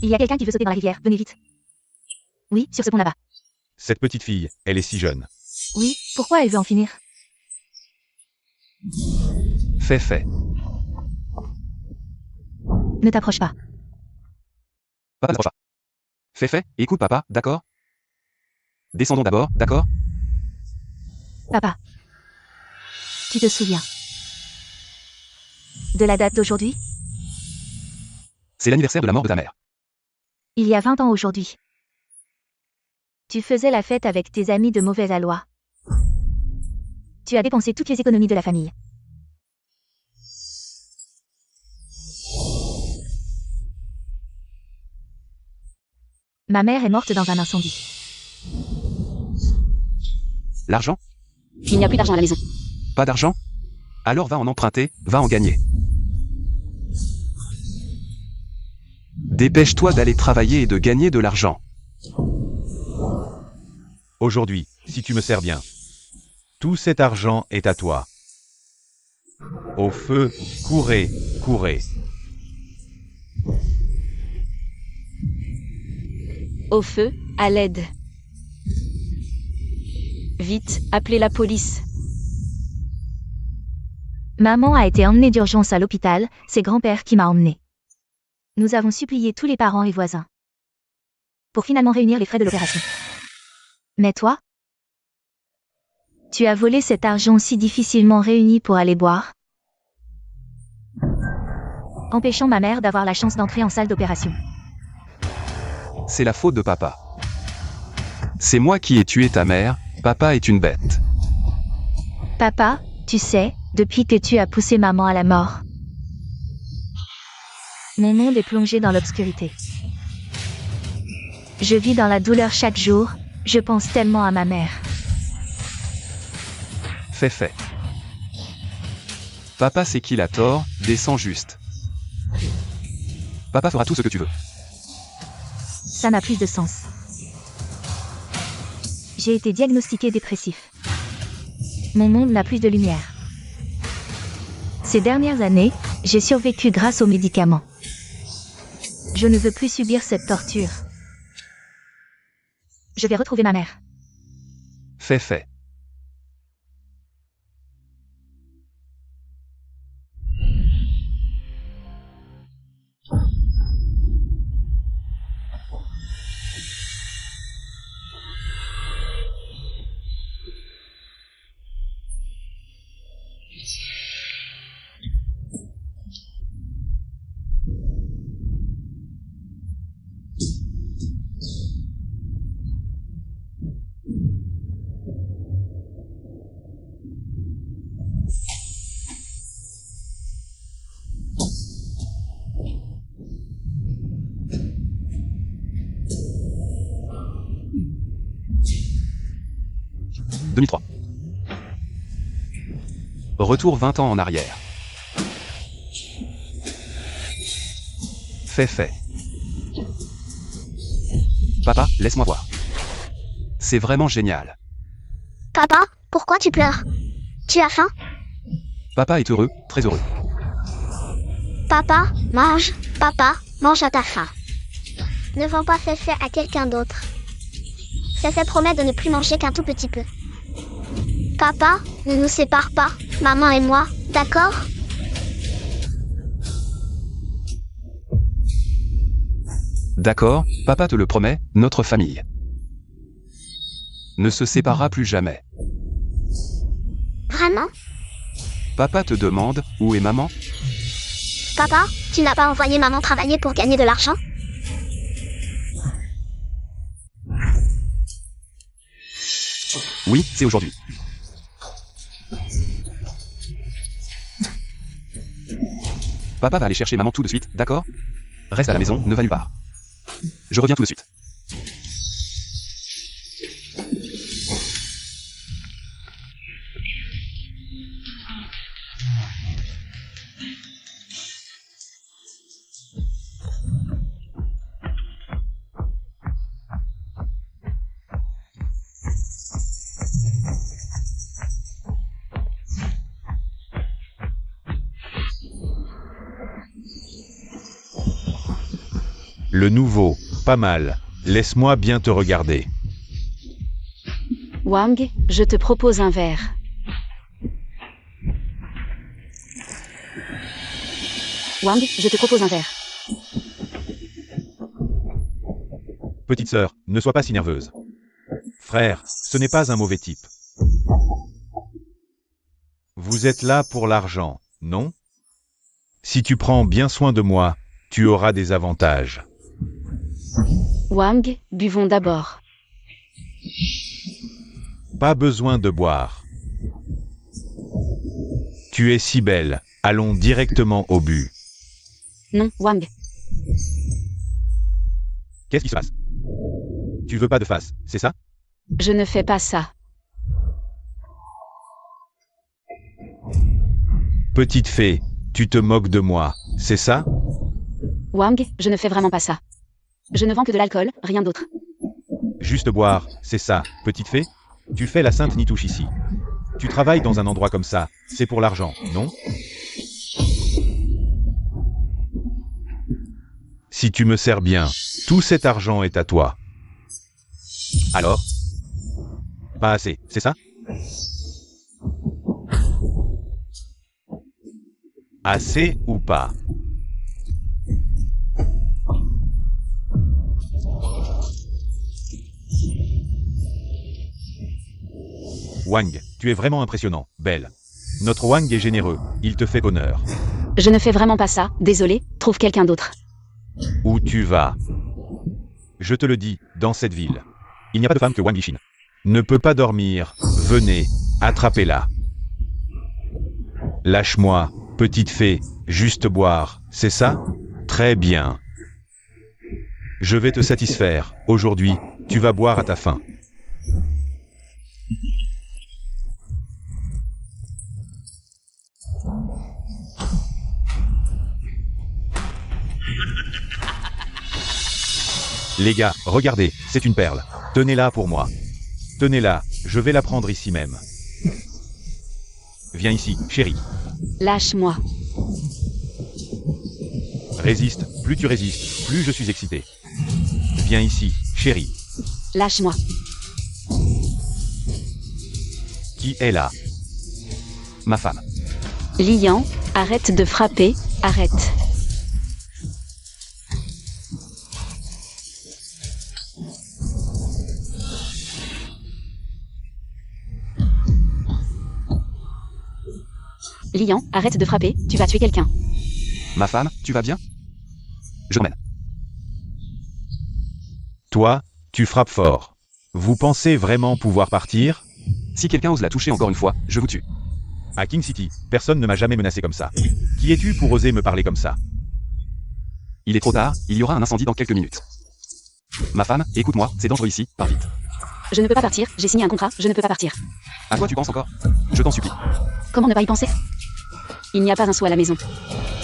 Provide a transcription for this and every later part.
Il y a quelqu'un qui veut sauter dans la rivière, venez vite. Oui, sur ce pont là-bas. Cette petite fille, elle est si jeune. Oui, pourquoi elle veut en finir? Fait. Ne t'approche pas. Papa n'approche pas. Fait, écoute papa, d'accord? Descendons d'abord, d'accord? Papa. Tu te souviens de la date d'aujourd'hui? C'est l'anniversaire de la mort de ta mère. Il y a 20 ans aujourd'hui. Tu faisais la fête avec tes amis de mauvaise aloi. Tu as dépensé toutes les économies de la famille. Ma mère est morte dans un incendie. L'argent? Il n'y a plus d'argent à la maison. Pas d'argent? Alors va en emprunter, va en gagner. Dépêche-toi d'aller travailler et de gagner de l'argent. Aujourd'hui, si tu me sers bien, tout cet argent est à toi. Au feu, courez, courez. Au feu, à l'aide. Vite, appelez la police. Maman a été emmenée d'urgence à l'hôpital, c'est grand-père qui m'a emmenée. Nous avons supplié tous les parents et voisins pour finalement réunir les frais de l'opération. Mais toi? Tu as volé cet argent si difficilement réuni pour aller boire, empêchant ma mère d'avoir la chance d'entrer en salle d'opération. C'est la faute de papa. C'est moi qui ai tué ta mère, papa est une bête. Papa, tu sais, depuis que tu as poussé maman à la mort, mon monde est plongé dans l'obscurité. Je vis dans la douleur chaque jour, je pense tellement à ma mère. Fait. Papa c'est qu'il a tort, descends juste. Papa fera tout ce que tu veux. Ça n'a plus de sens. J'ai été diagnostiqué dépressif. Mon monde n'a plus de lumière. Ces dernières années, j'ai survécu grâce aux médicaments. Je ne veux plus subir cette torture. Je vais retrouver ma mère. Fait. Demi 3. Retour 20 ans en arrière. Fait. Papa, laisse-moi voir. C'est vraiment génial. Papa, pourquoi tu pleures? Tu as faim? Papa est heureux, très heureux. Papa, mange. Papa, mange à ta faim. Ne vends pas Féfé à quelqu'un d'autre. Féfé promet de ne plus manger qu'un tout petit peu. Papa, ne nous sépare pas, maman et moi, d'accord? D'accord, papa te le promet, notre famille ne se séparera plus jamais. Vraiment? Papa te demande, où est maman? Papa, tu n'as pas envoyé maman travailler pour gagner de l'argent? Oui, c'est aujourd'hui. Papa va aller chercher maman tout de suite, d'accord? Reste à la maison, ne va nulle part. Je reviens tout de suite. Le nouveau, pas mal. Laisse-moi bien te regarder. Wang, je te propose un verre. Wang, je te propose un verre. Petite sœur, ne sois pas si nerveuse. Frère, ce n'est pas un mauvais type. Vous êtes là pour l'argent, non? Si tu prends bien soin de moi, tu auras des avantages. Wang, buvons d'abord. Pas besoin de boire. Tu es si belle, allons directement au but. Non, Wang. Qu'est-ce qui se passe? Tu veux pas de face, c'est ça? Je ne fais pas ça. Petite fée, tu te moques de moi, c'est ça? Wang, je ne fais vraiment pas ça. Je ne vends que de l'alcool, rien d'autre. Juste boire, c'est ça, petite fée? Tu fais la sainte nitouche ici. Tu travailles dans un endroit comme ça, c'est pour l'argent, non? Si tu me sers bien, tout cet argent est à toi. Alors? Pas assez, c'est ça? Assez ou pas? Wang, tu es vraiment impressionnant, belle. Notre Wang est généreux, il te fait honneur. Je ne fais vraiment pas ça, désolé, trouve quelqu'un d'autre. Où tu vas? Je te le dis, dans cette ville. Il n'y a pas de femme que Wang Yixin. Ne peut pas dormir, venez, attrapez-la. Lâche-moi, petite fée, juste boire, c'est ça? Très bien. Je vais te satisfaire, aujourd'hui, tu vas boire à ta faim. Les gars, regardez, c'est une perle. Tenez-la pour moi. Tenez-la, je vais la prendre ici même. Viens ici, chérie. Lâche-moi. Résiste, plus tu résistes, plus je suis excité. Viens ici, chérie. Lâche-moi. Qui est là? Ma femme. Lian, arrête de frapper, arrête. Lian, arrête de frapper, tu vas tuer quelqu'un. Ma femme, tu vas bien? Je t'emmène. Toi, tu frappes fort. Vous pensez vraiment pouvoir partir? Si quelqu'un ose la toucher encore une fois, je vous tue. À King City, personne ne m'a jamais menacé comme ça. Qui es-tu pour oser me parler comme ça? Il est trop tard, il y aura un incendie dans quelques minutes. Ma femme, écoute-moi, c'est dangereux ici, pars vite. Je ne peux pas partir, j'ai signé un contrat, je ne peux pas partir. À quoi tu penses encore? Je t'en supplie. Comment ne pas y penser? Il n'y a pas un sou à la maison.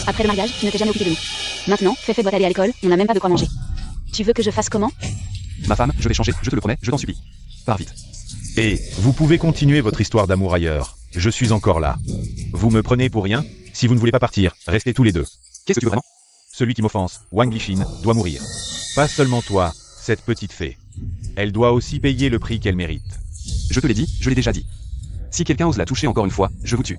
Après le mariage, tu ne t'es jamais occupé de nous. Maintenant, Féfé doit aller à l'école, on n'a même pas de quoi manger. Tu veux que je fasse comment? Ma femme, je vais changer, je te le promets, je t'en supplie. Pars vite. Et vous pouvez continuer votre histoire d'amour ailleurs. Je suis encore là. Vous me prenez pour rien? Si vous ne voulez pas partir, restez tous les deux. Qu'est-ce que tu veux vraiment? Celui qui m'offense, Wang Yixin, doit mourir. Pas seulement toi, cette petite fée. Elle doit aussi payer le prix qu'elle mérite. Je te l'ai dit, je l'ai déjà dit. Si quelqu'un ose la toucher encore une fois, je vous tue.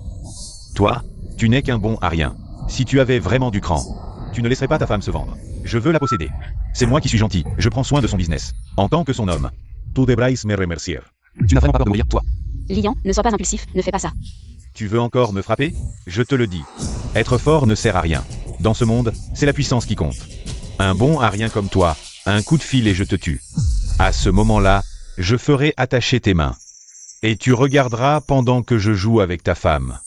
Toi, tu n'es qu'un bon à rien. Si tu avais vraiment du cran, tu ne laisserais pas ta femme se vendre. Je veux la posséder. C'est moi qui suis gentil, je prends soin de son business. En tant que son homme. Tu devrais me remercier. Tu n'as vraiment pas peur de mourir, toi. Lian, ne sois pas impulsif, ne fais pas ça. Tu veux encore me frapper? Je te le dis. Être fort ne sert à rien. Dans ce monde, c'est la puissance qui compte. Un bon à rien comme toi, un coup de fil et je te tue. À ce moment-là, je ferai attacher tes mains. Et tu regarderas pendant que je joue avec ta femme.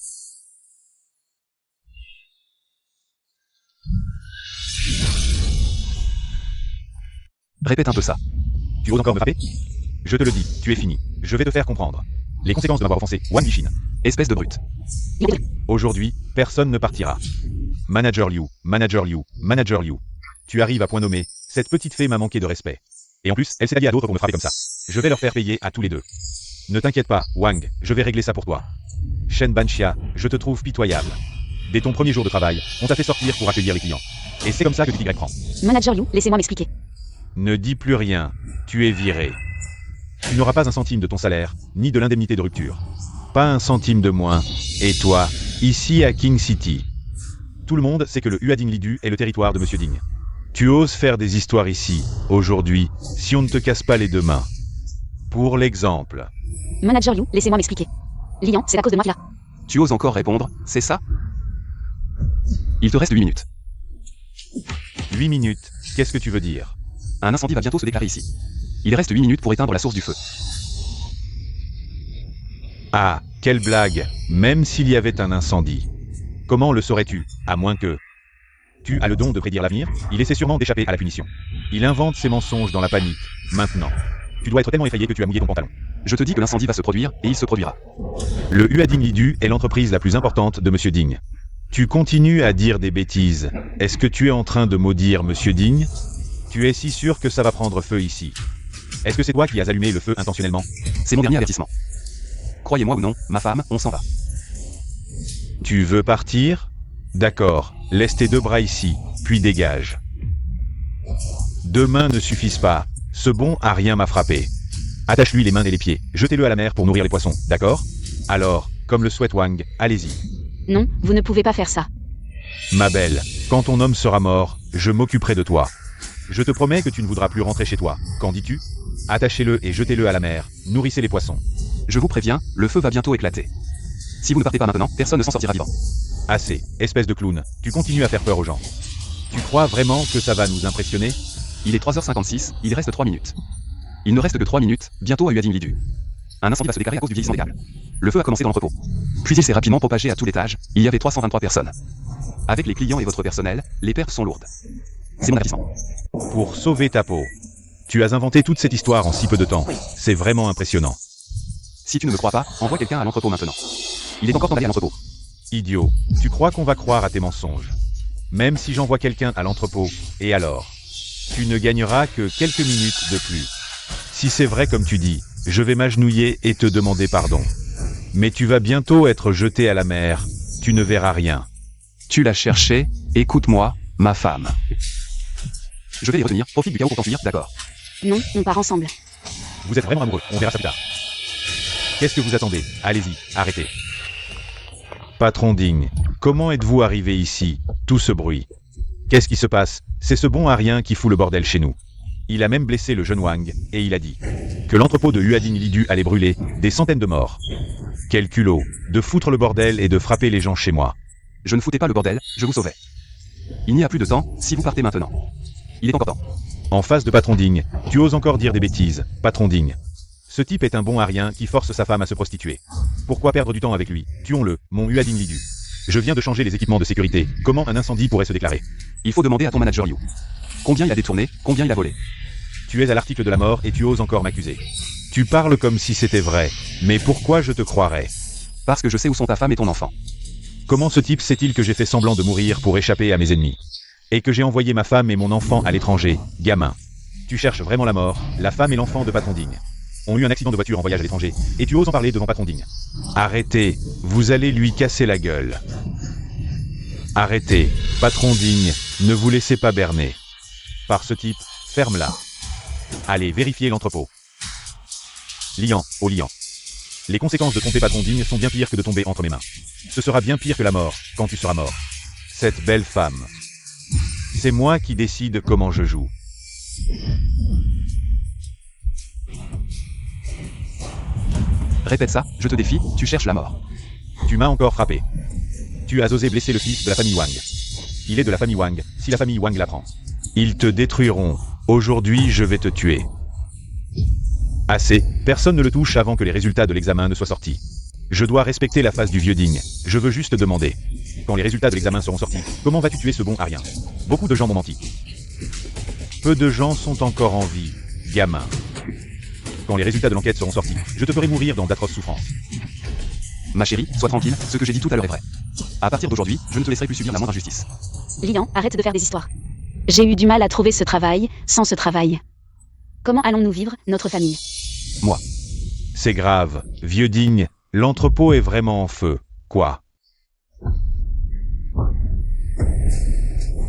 Répète un peu ça. Tu oses encore me frapper? Je te le dis, tu es fini. Je vais te faire comprendre. Les conséquences de m'avoir offensé, Wang Yixin. Espèce de brute. Aujourd'hui, personne ne partira. Manager Liu, Manager Liu, Manager Liu. Tu arrives à point nommé, cette petite fée m'a manqué de respect. Et en plus, elle s'est alliée à d'autres pour me frapper comme ça. Je vais leur faire payer à tous les deux. Ne t'inquiète pas, Wang, je vais régler ça pour toi. Shen Banxia, je te trouve pitoyable. Dès ton premier jour de travail, on t'a fait sortir pour accueillir les clients. Et c'est comme ça que tu t'y prends. Manager You, laissez-moi m'expliquer. Ne dis plus rien, tu es viré. Tu n'auras pas un centime de ton salaire, ni de l'indemnité de rupture. Pas un centime de moins. Et toi, ici à King City. Tout le monde sait que le Uading Lidu est le territoire de Monsieur Ding. Tu oses faire des histoires ici, aujourd'hui, si on ne te casse pas les deux mains. Pour l'exemple. Manager You, laissez-moi m'expliquer. Lian, c'est à cause de moi qu'il a. Tu oses encore répondre, c'est ça? Il te reste 8 minutes. 8 minutes, qu'est-ce que tu veux dire? Un incendie va bientôt se déclarer ici. Il reste 8 minutes pour éteindre la source du feu. Ah, quelle blague, même s'il y avait un incendie. Comment le saurais-tu, à moins que... Tu as le don de prédire l'avenir, il essaie sûrement d'échapper à la punition. Il invente ses mensonges dans la panique, maintenant. Tu dois être tellement effrayé que tu as mouillé ton pantalon. Je te dis que l'incendie va se produire, et il se produira. Le Uading Lidu est l'entreprise la plus importante de Monsieur Ding. Tu continues à dire des bêtises. Est-ce que tu es en train de maudire Monsieur Ding? Tu es si sûr que ça va prendre feu ici? Est-ce que c'est toi qui as allumé le feu intentionnellement? C'est mon dernier avertissement. Croyez-moi ou non, ma femme, on s'en va. Tu veux partir? D'accord, laisse tes deux bras ici, puis dégage. Deux mains ne suffisent pas. Ce bon à rien m'a frappé. Attache-lui les mains et les pieds, jetez-le à la mer pour nourrir les poissons, d'accord? Alors, comme le souhaite Wang, allez-y. Non, vous ne pouvez pas faire ça. Ma belle, quand ton homme sera mort, je m'occuperai de toi. Je te promets que tu ne voudras plus rentrer chez toi. Qu'en dis-tu? Attachez-le et jetez-le à la mer, nourrissez les poissons. Je vous préviens, le feu va bientôt éclater. Si vous ne partez pas maintenant, personne ne s'en sortira vivant. Assez, espèce de clown, tu continues à faire peur aux gens. Tu crois vraiment que ça va nous impressionner? Il est 3h56, il reste 3 minutes. Il ne reste que 3 minutes, bientôt à Uading Lidu. Un incendie va se déclarer à cause du vieillissement des câbles. Le feu a commencé dans l'entrepôt. Puis il s'est rapidement propagé à tout l'étage, il y avait 323 personnes. Avec les clients et votre personnel, les pertes sont lourdes. C'est mon avertissement. Pour sauver ta peau. Tu as inventé toute cette histoire en si peu de temps. C'est vraiment impressionnant. Si tu ne me crois pas, envoie quelqu'un à l'entrepôt maintenant. Il est encore temps d'aller à l'entrepôt. Idiot, tu crois qu'on va croire à tes mensonges? Même si j'envoie quelqu'un à l'entrepôt, et alors? Tu ne gagneras que quelques minutes de plus. Si c'est vrai comme tu dis, je vais m'agenouiller et te demander pardon. Mais tu vas bientôt être jeté à la mer, tu ne verras rien. Tu l'as cherché, écoute-moi, ma femme. Je vais les retenir, profite du chaos pour t'enfuir, d'accord? Non, on part ensemble. Vous êtes vraiment amoureux, on verra ça plus tard. Qu'est-ce que vous attendez? Allez-y, arrêtez. Patron Ding, comment êtes-vous arrivé ici? Tout ce bruit. Qu'est-ce qui se passe? C'est ce bon à rien qui fout le bordel chez nous. Il a même blessé le jeune Wang, et il a dit que l'entrepôt de Uading Lidu allait brûler, des centaines de morts. Quel culot, de foutre le bordel et de frapper les gens chez moi. Je ne foutais pas le bordel, je vous sauvais. Il n'y a plus de temps, si vous partez maintenant. Il est encore temps. En face de Patron Ding, tu oses encore dire des bêtises, Patron Ding. Ce type est un bon à rien qui force sa femme à se prostituer. Pourquoi perdre du temps avec lui? Tuons-le, mon Uading Lidu. Je viens de changer les équipements de sécurité, comment un incendie pourrait se déclarer? Il faut demander à ton manager You. Combien il a détourné, combien il a volé? Tu es à l'article de la mort et tu oses encore m'accuser. Tu parles comme si c'était vrai, mais pourquoi je te croirais? Parce que je sais où sont ta femme et ton enfant. Comment ce type sait-il que j'ai fait semblant de mourir pour échapper à mes ennemis? Et que j'ai envoyé ma femme et mon enfant à l'étranger, gamin? Tu cherches vraiment la mort, la femme et l'enfant de Patron Ding ont eu un accident de voiture en voyage à l'étranger, et tu oses en parler devant Patron Ding. Arrêtez, vous allez lui casser la gueule. Arrêtez, Patron Ding, ne vous laissez pas berner. Par ce type, ferme-la. Allez, vérifiez l'entrepôt. Lian, oh Lian. Les conséquences de tromper Patron Ding sont bien pires que de tomber entre mes mains. Ce sera bien pire que la mort, quand tu seras mort. Cette belle femme. C'est moi qui décide comment je joue. Répète ça, je te défie, tu cherches la mort. Tu m'as encore frappé. Tu as osé blesser le fils de la famille Wang. Il est de la famille Wang, si la famille Wang l'apprend. Ils te détruiront. Aujourd'hui, je vais te tuer. Assez, personne ne le touche avant que les résultats de l'examen ne soient sortis. Je dois respecter la phase du vieux Ding. Je veux juste demander. Quand les résultats de l'examen seront sortis, comment vas-tu tuer ce bon à rien? Beaucoup de gens m'ont menti. Peu de gens sont encore en vie, gamin. Quand les résultats de l'enquête seront sortis, je te ferai mourir dans d'atroces souffrances. Ma chérie, sois tranquille, ce que j'ai dit tout à l'heure est vrai. À partir d'aujourd'hui, je ne te laisserai plus subir la moindre injustice. Lian, arrête de faire des histoires. J'ai eu du mal à trouver ce travail, sans ce travail. Comment allons-nous vivre, notre famille? Moi. C'est grave, vieux Ding, l'entrepôt est vraiment en feu. Quoi?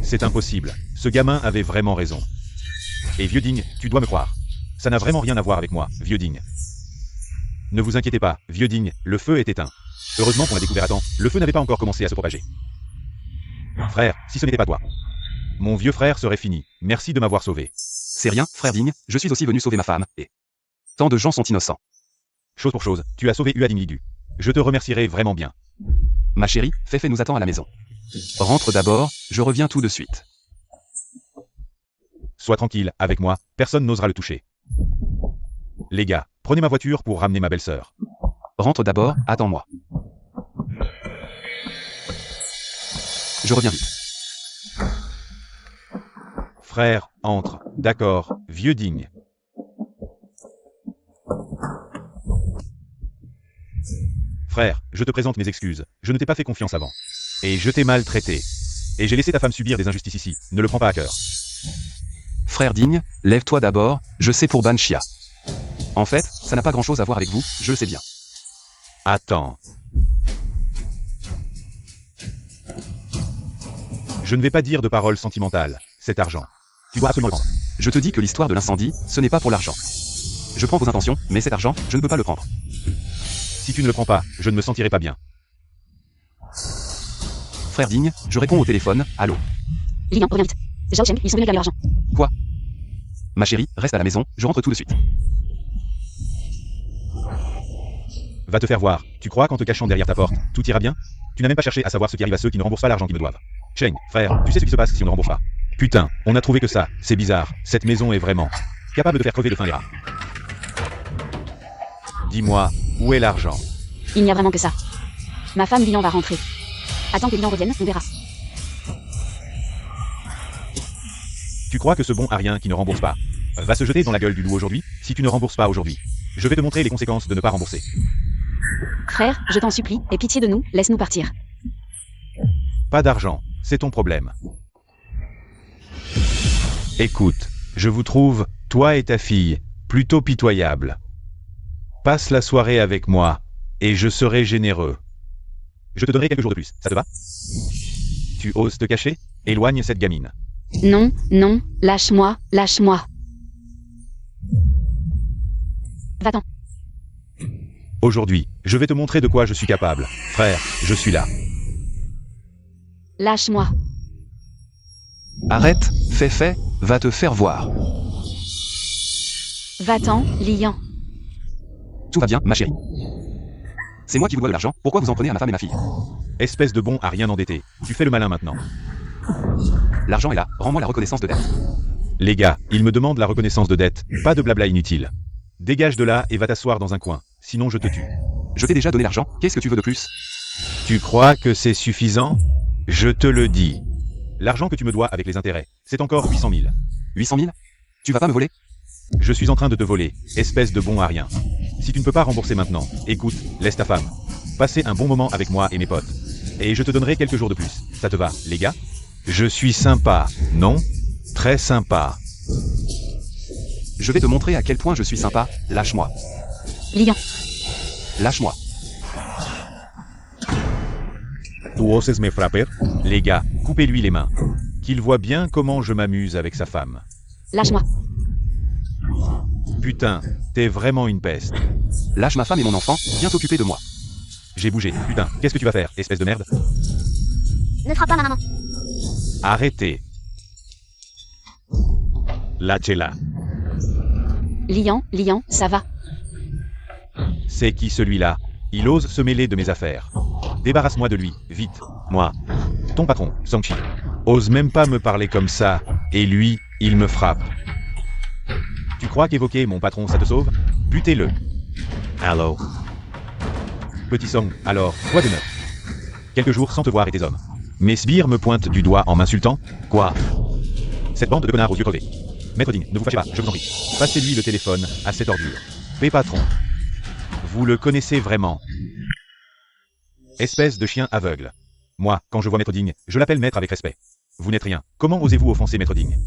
C'est impossible. Ce gamin avait vraiment raison. Et vieux Digne, tu dois me croire. Ça n'a vraiment rien à voir avec moi, vieux Digne. Ne vous inquiétez pas, vieux Digne, le feu est éteint. Heureusement qu'on l'a découvert à temps, le feu n'avait pas encore commencé à se propager. Frère, si ce n'était pas toi. Mon vieux frère serait fini. Merci de m'avoir sauvé. C'est rien, frère Digne, je suis aussi venu sauver ma femme, et... Tant de gens sont innocents. Chose pour chose, tu as sauvé Uadinglidu. Je te remercierai vraiment bien. Ma chérie, Féfé nous attend à la maison. Rentre d'abord, je reviens tout de suite. Sois tranquille, avec moi, personne n'osera le toucher. Les gars, prenez ma voiture pour ramener ma belle-sœur. Rentre d'abord, attends-moi. Je reviens vite. Frère, entre. D'accord, vieux Digne. Frère, je te présente mes excuses. Je ne t'ai pas fait confiance avant. Et je t'ai maltraité. Et j'ai laissé ta femme subir des injustices ici. Ne le prends pas à cœur. Frère Digne, lève-toi d'abord, je sais pour Banshia. En fait, ça n'a pas grand-chose à voir avec vous, je le sais bien. Attends. Je ne vais pas dire de paroles sentimentales. Cet argent. Tu dois absolument le prendre. Je te dis que l'histoire de l'incendie, ce n'est pas pour l'argent. Je prends vos intentions, mais cet argent, je ne peux pas le prendre. Si tu ne le prends pas, je ne me sentirai pas bien. Frère Digne, je réponds au téléphone, allô. Lilian, reviens vite. Zhao Cheng, ils sont venus gagner l'argent. Quoi? Ma chérie, reste à la maison, je rentre tout de suite. Va te faire voir. Tu crois qu'en te cachant derrière ta porte, tout ira bien? Tu n'as même pas cherché à savoir ce qui arrive à ceux qui ne remboursent pas l'argent qu'ils me doivent. Cheng, frère, tu sais ce qui se passe si on ne rembourse pas? Putain, on a trouvé que ça. C'est bizarre. Cette maison est vraiment capable de faire crever de faim les rats. Dis-moi, où est l'argent? Il n'y a vraiment que ça. Ma femme Lilian va rentrer. Attends que Lilian revienne, on verra. Tu crois que ce bon arien qui ne rembourse pas va se jeter dans la gueule du loup aujourd'hui, si tu ne rembourses pas aujourd'hui? Je vais te montrer les conséquences de ne pas rembourser. Frère, je t'en supplie, aie pitié de nous, laisse-nous partir. Pas d'argent, c'est ton problème. Écoute, je vous trouve, toi et ta fille, plutôt pitoyables. Passe la soirée avec moi, et je serai généreux. Je te donnerai quelques jours de plus, ça te va? Tu oses te cacher? Éloigne cette gamine. Non, non, lâche-moi, lâche-moi. Va-t'en. Aujourd'hui, je vais te montrer de quoi je suis capable. Frère, je suis là. Lâche-moi. Arrête, Féfé, va te faire voir. Va-t'en, Lilian. Tout va bien, ma chérie. C'est moi qui vous dois de l'argent, pourquoi vous en prenez à ma femme et ma fille? Espèce de bon à rien endetté. Tu fais le malin maintenant. L'argent est là, rends-moi la reconnaissance de dette. Les gars, ils me demandent la reconnaissance de dette, pas de blabla inutile. Dégage de là et va t'asseoir dans un coin, sinon je te tue. Je t'ai déjà donné l'argent, qu'est-ce que tu veux de plus? Tu crois que c'est suffisant? Je te le dis. L'argent que tu me dois avec les intérêts, c'est encore 800 000. 800 000? Tu vas pas me voler? Je suis en train de te voler, espèce de bon à rien. Si tu ne peux pas rembourser maintenant, écoute, laisse ta femme. Passez un bon moment avec moi et mes potes. Et je te donnerai quelques jours de plus. Ça te va, les gars? Je suis sympa, non? Très sympa. Je vais te montrer à quel point je suis sympa, lâche-moi. Lilian. Lâche-moi. Tu oses me frapper? Les gars, coupez-lui les mains. Qu'il voit bien comment je m'amuse avec sa femme. Lâche-moi. Putain, t'es vraiment une peste. Lâche ma femme et mon enfant, viens t'occuper de moi. J'ai bougé, putain, qu'est-ce que tu vas faire, espèce de merde? Ne frappe pas ma maman. Arrêtez. Lâchez-la. Lilian, ça va. C'est qui celui-là? Il ose se mêler de mes affaires. Débarrasse-moi de lui, vite. Moi. Ton patron, Sangchi. Ose même pas me parler comme ça, et lui, il me frappe. Tu crois qu'évoquer mon patron ça te sauve? Butez-le. Hello. Petit Song, alors, quoi de neuf? Quelques jours sans te voir et tes hommes. Mes sbires me pointent du doigt en m'insultant? Quoi? Cette bande de connards aux yeux crevés. Maître Digne, ne vous fâchez pas, je vous en prie. Passez-lui le téléphone à cette ordure. P patron. Vous le connaissez vraiment? Espèce de chien aveugle. Moi, quand je vois Maître Digne, je l'appelle maître avec respect. Vous n'êtes rien. Comment osez-vous offenser Maître Digne?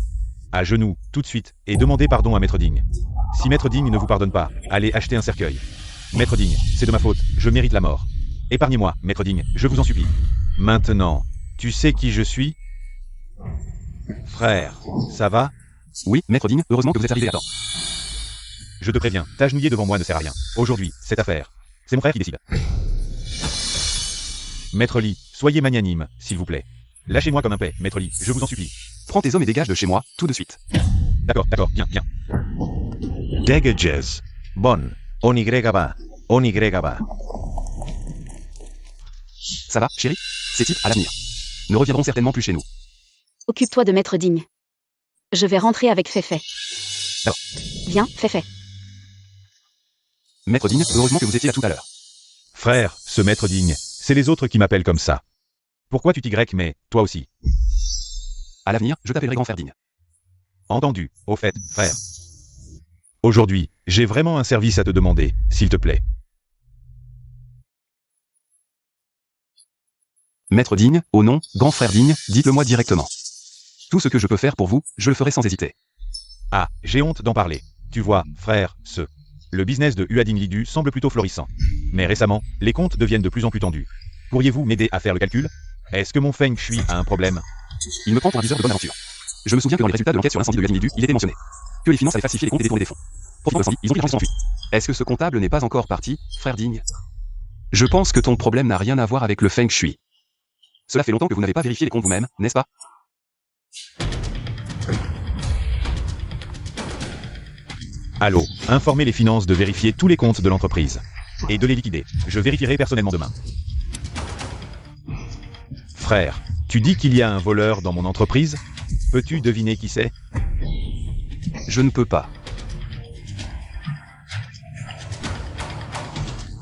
À genoux, tout de suite, et demandez pardon à Maître Digne. Si Maître Digne ne vous pardonne pas, allez acheter un cercueil. Maître Digne, c'est de ma faute, je mérite la mort. Épargnez-moi, Maître Digne, je vous en supplie. Maintenant, tu sais qui je suis? Frère, ça va? Oui, maître Digne, heureusement que vous êtes arrivé à temps. Je te préviens, t'agenouiller devant moi ne sert à rien. Aujourd'hui, cette affaire. C'est mon frère qui décide. Maître Lee, soyez magnanime, s'il vous plaît. Lâchez-moi comme un paix, Maître Lee, je vous en supplie. Prends tes hommes et dégage de chez moi, tout de suite. D'accord, bien. Dagages. Bon. On y va. On y va. Ça va, chérie? Ces types, à l'avenir, ne reviendront certainement plus chez nous. Occupe-toi de Maître Digne. Je vais rentrer avec Féfé. D'accord. Viens, Féfé. Maître Digne, heureusement que vous étiez là tout à l'heure. Frère, ce maître digne, c'est les autres qui m'appellent comme ça. Pourquoi tu t'y grec, mais toi aussi? À l'avenir, je t'appellerai grand frère Digne. Entendu, au fait, frère. Aujourd'hui, j'ai vraiment un service à te demander, s'il te plaît. Maître Digne, au nom, grand frère Digne, dites-le-moi directement. Tout ce que je peux faire pour vous, je le ferai sans hésiter. Ah, j'ai honte d'en parler. Tu vois, frère, le business de Uading Lidu semble plutôt florissant. Mais récemment, les comptes deviennent de plus en plus tendus. Pourriez-vous m'aider à faire le calcul? Est-ce que mon Feng Shui a un problème? Il me prend pour un viseur de bonne aventure. Je me souviens que dans les résultats de l'enquête sur l'incendie de Uading Lidu, il était mentionné que les finances avaient falsifié les comptes et détourné des fonds. Profitant de l'incendie, ils ont pris l'argent et s'enfuient. Est-ce que ce comptable n'est pas encore parti, frère Digne? Je pense que ton problème n'a rien à voir avec le Feng Shui. Cela fait longtemps que vous n'avez pas vérifié les comptes vous-même, n'est-ce pas? Allô, informez les finances de vérifier tous les comptes de l'entreprise. Et de les liquider. Je vérifierai personnellement demain. Frère, tu dis qu'il y a un voleur dans mon entreprise? Peux-tu deviner qui c'est? Je ne peux pas.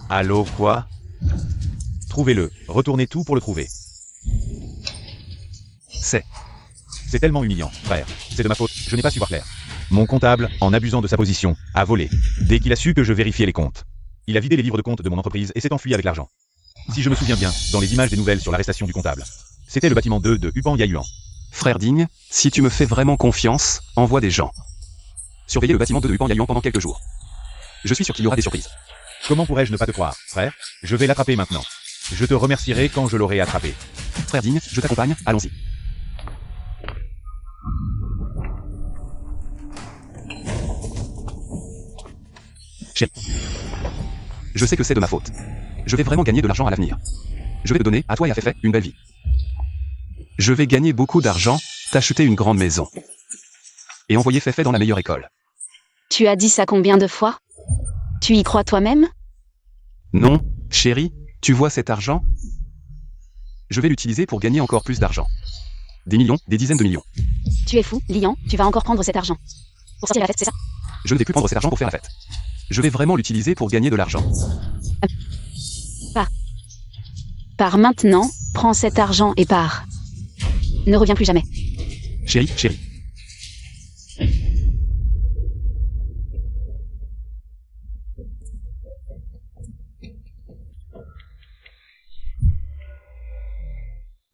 Allô, quoi? Trouvez-le, retournez tout pour le trouver. C'est tellement humiliant, frère. C'est de ma faute, je n'ai pas su voir clair. Mon comptable, en abusant de sa position, a volé. Dès qu'il a su que je vérifiais les comptes. Il a vidé les livres de compte de mon entreprise et s'est enfui avec l'argent. Si je me souviens bien, dans les images des nouvelles sur l'arrestation du comptable. C'était le bâtiment 2 de Hupan Yayuan. Frère Digne, si tu me fais vraiment confiance, envoie des gens. Surveillez le bâtiment 2 de Hupan Yayuan pendant quelques jours. Je suis sûr qu'il y aura des surprises. Comment pourrais-je ne pas te croire, frère? Je vais l'attraper maintenant. Je te remercierai quand je l'aurai attrapé. Frère Digne, je t'accompagne, allons-y. Chérie. Je sais que c'est de ma faute. Je vais vraiment gagner de l'argent à l'avenir. Je vais te donner, à toi et à Féfé, une belle vie. Je vais gagner beaucoup d'argent, t'acheter une grande maison. Et envoyer Féfé dans la meilleure école. Tu as dit ça combien de fois? Tu y crois toi-même? Non, chérie, tu vois cet argent? Je vais l'utiliser pour gagner encore plus d'argent. Des millions, des dizaines de millions. Tu es fou, Lian, tu vas encore prendre cet argent. Pour sortir à la fête, c'est ça? Je ne vais plus prendre cet argent pour faire la fête. Je vais vraiment l'utiliser pour gagner de l'argent. Pars maintenant, prends cet argent et pars. Ne reviens plus jamais. Chérie.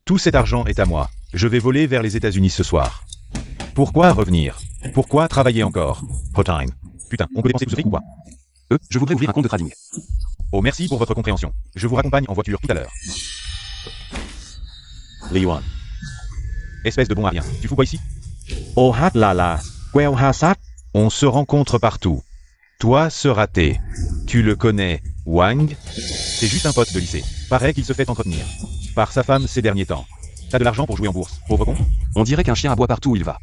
Tout cet argent est à moi. Je vais voler vers les États-Unis ce soir. Pourquoi revenir? Pourquoi travailler encore? Hotline. Putain, on peut dépenser tout ce fric ou quoi? Je voudrais ouvrir un compte de trading. Oh, merci pour votre compréhension. Je vous raccompagne en voiture tout à l'heure. Liwan. Espèce de bon à rien. Tu fous quoi ici? Oh hat la. Well hasat. On se rencontre partout. Toi, ce raté. Tu le connais, Wang? C'est juste un pote de lycée. Paraît qu'il se fait entretenir par sa femme ces derniers temps. T'as de l'argent pour jouer en bourse, pauvre con? On dirait qu'un chien aboie partout où il va.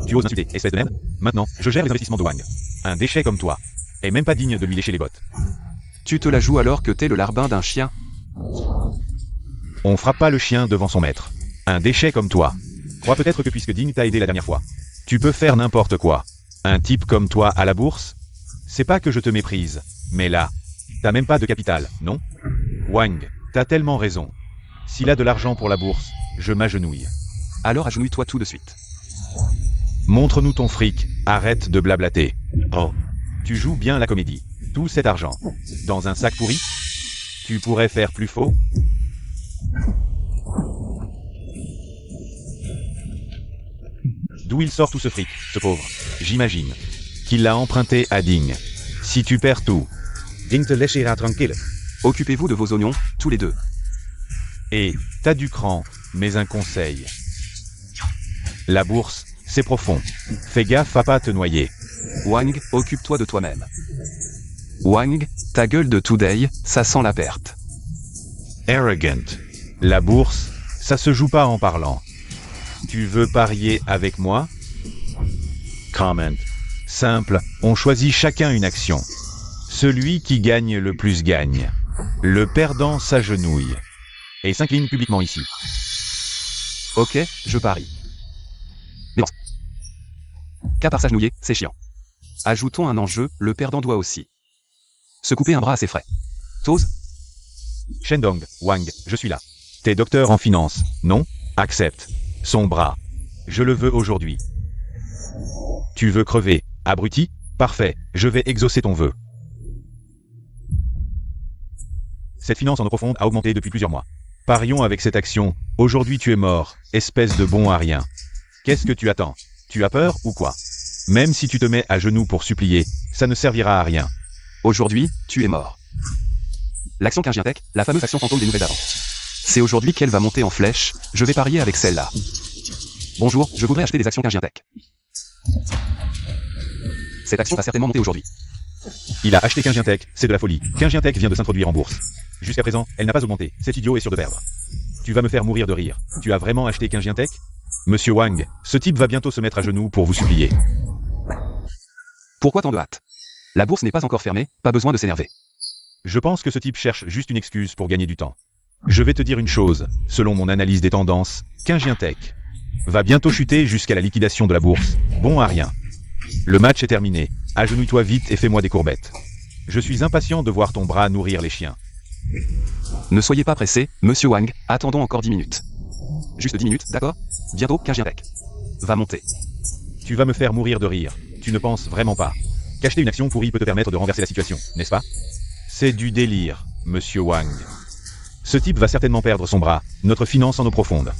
Tu oses m'insulter, espèce de merde? Maintenant, je gère les investissements de Wang. Un déchet comme toi est même pas digne de lui lécher les bottes. Tu te la joues alors que t'es le larbin d'un chien? On frappe pas le chien devant son maître. Un déchet comme toi. Crois peut-être que puisque Ding t'a aidé la dernière fois, tu peux faire n'importe quoi. Un type comme toi à la bourse? C'est pas que je te méprise, mais là, t'as même pas de capital, non? Wang, t'as tellement raison. S'il a de l'argent pour la bourse, je m'agenouille. Alors agenouille-toi tout de suite. Montre-nous ton fric, arrête de blablater. Oh, tu joues bien la comédie. Tout cet argent. Dans un sac pourri? Tu pourrais faire plus faux? D'où il sort tout ce fric, ce pauvre? J'imagine qu'il l'a emprunté à Ding. Si tu perds tout, Ding te laissera tranquille. Occupez-vous de vos oignons, tous les deux. Et, t'as du cran, mais un conseil. La bourse, c'est profond. Fais gaffe à pas te noyer. Wang, occupe-toi de toi-même. Wang, ta gueule de today, ça sent la perte. Arrogant. La bourse, ça se joue pas en parlant. Tu veux parier avec moi? Comment. Simple, on choisit chacun une action. Celui qui gagne le plus gagne. Le perdant s'agenouille. Et s'incline publiquement ici. Ok, je parie. Mais bon. Qu'à part s'agenouiller, c'est chiant. Ajoutons un enjeu, le perdant doit aussi se couper un bras à ses frais. T'oses? Shendong, Wang, je suis là. T'es docteur en finance, non? Accepte. Son bras. Je le veux aujourd'hui. Tu veux crever, abruti? Parfait, je vais exaucer ton vœu. Cette finance en eau profonde a augmenté depuis plusieurs mois. Parions avec cette action. Aujourd'hui tu es mort, espèce de bon à rien. Qu'est-ce que tu attends? Tu as peur ou quoi? Même si tu te mets à genoux pour supplier, ça ne servira à rien. Aujourd'hui, tu es mort. L'action Kingiantech, la fameuse action fantôme des nouvelles d'avant. C'est aujourd'hui qu'elle va monter en flèche, je vais parier avec celle-là. Bonjour, je voudrais acheter des actions Kingiantech. Cette action va certainement monter aujourd'hui. Il a acheté Kingiantech, c'est de la folie. Kingiantech vient de s'introduire en bourse. Jusqu'à présent, elle n'a pas augmenté, cet idiot est sûr de perdre. Tu vas me faire mourir de rire. Tu as vraiment acheté Kingiantech? Monsieur Wang, ce type va bientôt se mettre à genoux pour vous supplier. Pourquoi tant de hâte? La bourse n'est pas encore fermée, pas besoin de s'énerver. Je pense que ce type cherche juste une excuse pour gagner du temps. Je vais te dire une chose, selon mon analyse des tendances, Kingiantech va bientôt chuter jusqu'à la liquidation de la bourse. Bon à rien. Le match est terminé. Agenouille-toi vite et fais-moi des courbettes. Je suis impatient de voir ton bras nourrir les chiens. Ne soyez pas pressé, monsieur Wang, attendons encore 10 minutes. Juste 10 minutes, d'accord? Bientôt, Kingiantech va monter. Tu vas me faire mourir de rire. Tu ne penses vraiment pas qu'acheter une action pourrie peut te permettre de renverser la situation, n'est-ce pas? C'est du délire, monsieur Wang. Ce type va certainement perdre son bras. Notre finance en eau profonde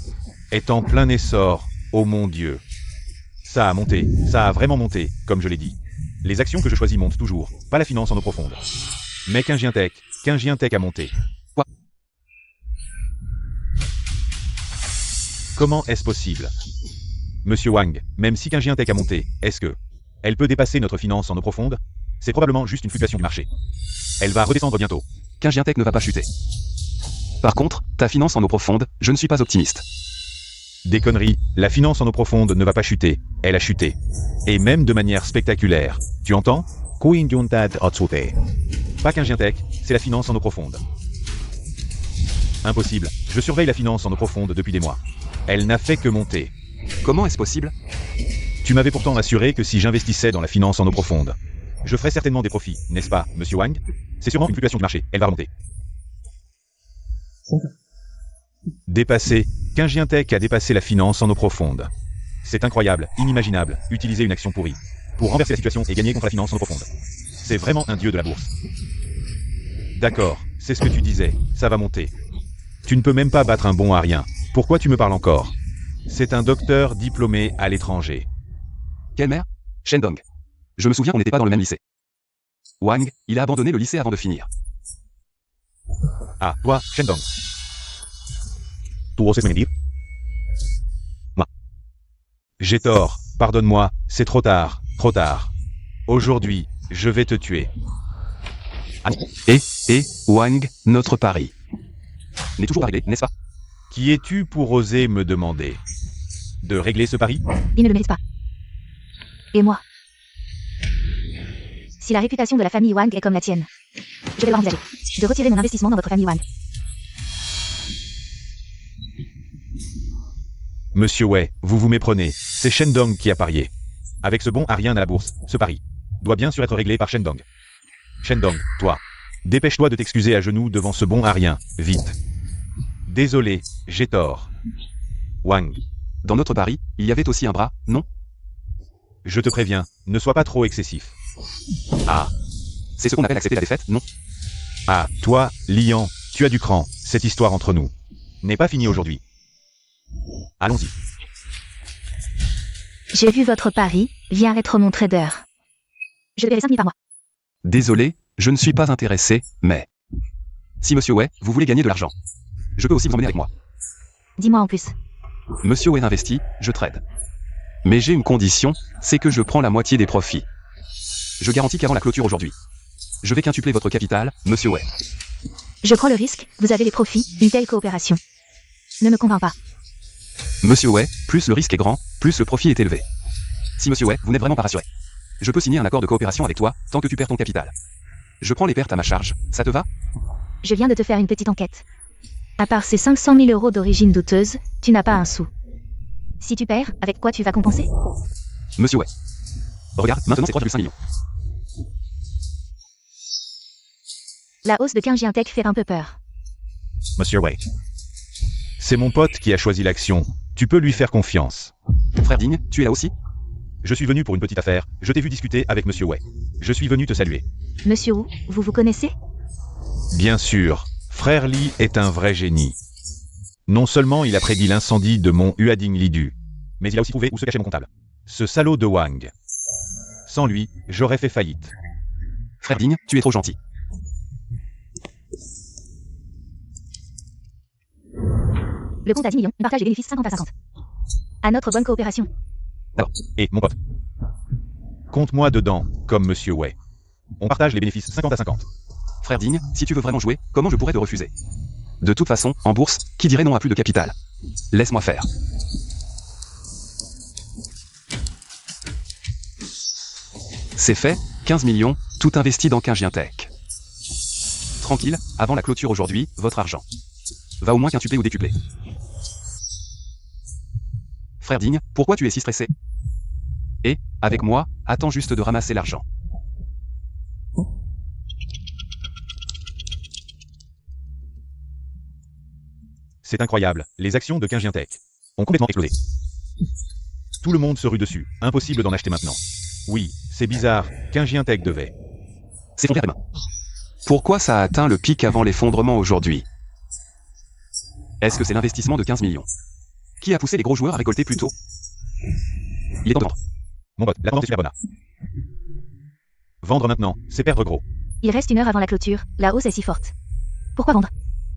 est en plein essor, oh mon Dieu. Ça a monté, ça a vraiment monté, comme je l'ai dit. Les actions que je choisis montent toujours, pas la finance en eau profonde. Mais Kingiantech a monté. Quoi? Comment est-ce possible? Monsieur Wang, même si Kingiantech a monté, est-ce que elle peut dépasser notre finance en eau profonde? C'est probablement juste une fluctuation du marché. Elle va redescendre bientôt. Kingiantech ne va pas chuter. Par contre, ta finance en eau profonde, je ne suis pas optimiste. Des conneries, la finance en eau profonde ne va pas chuter, elle a chuté. Et même de manière spectaculaire. Tu entends? Pas Kingiantech, c'est la finance en eau profonde. Impossible, je surveille la finance en eau profonde depuis des mois. Elle n'a fait que monter. Comment est-ce possible? Tu m'avais pourtant assuré que si j'investissais dans la finance en eau profonde, je ferais certainement des profits, n'est-ce pas, monsieur Wang? C'est sûrement une fluctuation du marché, elle va remonter. Dépassé, Kingiantech a dépassé la finance en eau profonde. C'est incroyable, inimaginable, utiliser une action pourrie pour renverser la situation et gagner contre la finance en eau profonde. C'est vraiment un dieu de la bourse. D'accord, c'est ce que tu disais, ça va monter. Tu ne peux même pas battre un bon à rien. Pourquoi tu me parles encore? C'est un docteur diplômé à l'étranger. Quelle mère? Shendong. Je me souviens qu'on n'était pas dans le même lycée. Wang, il a abandonné le lycée avant de finir. Ah, toi, Shendong. J'ai tort, pardonne-moi, c'est trop tard, trop tard. Aujourd'hui, je vais te tuer. Et, Wang, notre pari n'est toujours pas réglé, n'est-ce pas? Qui es-tu pour oser me demander de régler ce pari? Il ne le mérite pas. Et moi? Si la réputation de la famille Wang est comme la tienne, je vais devoir envisager de retirer mon investissement dans votre famille Wang. Monsieur Wei, vous vous méprenez, c'est Shendong qui a parié. Avec ce bon à rien à la bourse, ce pari doit bien sûr être réglé par Shendong. Shendong, toi, dépêche-toi de t'excuser à genoux devant ce bon à rien, vite. Désolé, j'ai tort. Wang. Dans notre pari, il y avait aussi un bras, non? Je te préviens, ne sois pas trop excessif. Ah. C'est ce qu'on appelle accepter la défaite, non? Ah, toi, Lian, tu as du cran, cette histoire entre nous n'est pas finie aujourd'hui. Allons-y. J'ai vu votre pari, viens être mon trader. Je le paierai 5 000 par mois. Désolé, je ne suis pas intéressé, mais... Si monsieur Wei, vous voulez gagner de l'argent, je peux aussi vous emmener avec moi. Dis-moi en plus. Monsieur Wei investit, je trade. Mais j'ai une condition, c'est que je prends la moitié des profits. Je garantis qu'avant la clôture aujourd'hui, je vais quintupler votre capital, monsieur Wei. Je prends le risque, vous avez les profits, une telle coopération ne me convainc pas. Monsieur Wei, plus le risque est grand, plus le profit est élevé. Si monsieur Wei, vous n'êtes vraiment pas rassuré, je peux signer un accord de coopération avec toi, tant que tu perds ton capital. Je prends les pertes à ma charge, ça te va? Je viens de te faire une petite enquête. À part ces 500 000 euros d'origine douteuse, tu n'as pas un sou. Si tu perds, avec quoi tu vas compenser? Monsieur Wei. Regarde, maintenant c'est 3,5 millions. La hausse de 15 Giintech fait un peu peur. Monsieur Wei. C'est mon pote qui a choisi l'action. Tu peux lui faire confiance. Frère Digne, tu es là aussi? Je suis venu pour une petite affaire. Je t'ai vu discuter avec Monsieur Wei. Je suis venu te saluer. Monsieur Wu, vous vous connaissez? Bien sûr, Frère Li est un vrai génie. Non seulement il a prédit l'incendie de mon Huading Lidu, mais il a aussi trouvé où se cachait mon comptable. Ce salaud de Wang. Sans lui, j'aurais fait faillite. Frère Digne, tu es trop gentil. Le compte à 10 millions, on partage les bénéfices 50 à 50. À notre bonne coopération. Et mon pote. Compte-moi dedans, comme Monsieur Wei. On partage les bénéfices 50 à 50. Frère Digne, si tu veux vraiment jouer, comment je pourrais te refuser? De toute façon, en bourse, qui dirait non à plus de capital? Laisse-moi faire. C'est fait, 15 millions, tout investi dans 15 Giintech. Tranquille, avant la clôture aujourd'hui, votre argent va au moins quintupler ou décupler. Frère Digne, pourquoi tu es si stressé? Et, avec moi, attends juste de ramasser l'argent. C'est incroyable, les actions de 15 Giintech ont complètement explosé. Tout le monde se rue dessus, impossible d'en acheter maintenant. Oui, c'est bizarre, 15 Giintech devait s'effondrer demain. Pourquoi ça a atteint le pic avant l'effondrement aujourd'hui? Est-ce que c'est l'investissement de 15 millions qui a poussé les gros joueurs à récolter plus tôt? Il est temps de vendre. Mon pote, la tendance est super bonne. Vendre maintenant, c'est perdre gros. Il reste 1 heure avant la clôture, la hausse est si forte. Pourquoi vendre?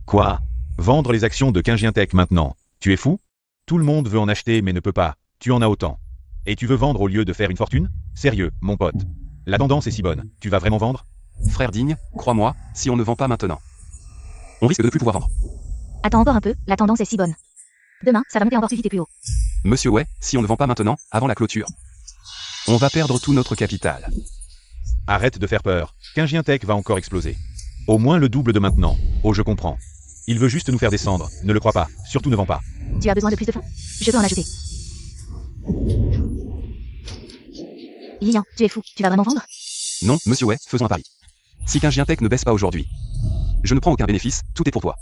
Quoi? Vendre les actions de 15 Giintech maintenant? Tu es fou? Tout le monde veut en acheter mais ne peut pas. Tu en as autant. Et tu veux vendre au lieu de faire une fortune? Sérieux, mon pote. La tendance est si bonne. Tu vas vraiment vendre? Frère Digne, crois-moi, si on ne vend pas maintenant, on risque de ne plus pouvoir vendre. Attends encore un peu, la tendance est si bonne. Demain, ça va monter encore plus vite et plus haut. Monsieur Wei, si on ne vend pas maintenant, avant la clôture, on va perdre tout notre capital. Arrête de faire peur. 15 Giintech va encore exploser. Au moins le double de maintenant. Oh, je comprends. Il veut juste nous faire descendre. Ne le crois pas. Surtout ne vends pas. Tu as besoin de plus de fonds? Je peux en ajouter. Lilian, tu es fou. Tu vas vraiment vendre? Non, monsieur Wei, faisons un pari. Si 15 Giintech ne baisse pas aujourd'hui, je ne prends aucun bénéfice, tout est pour toi.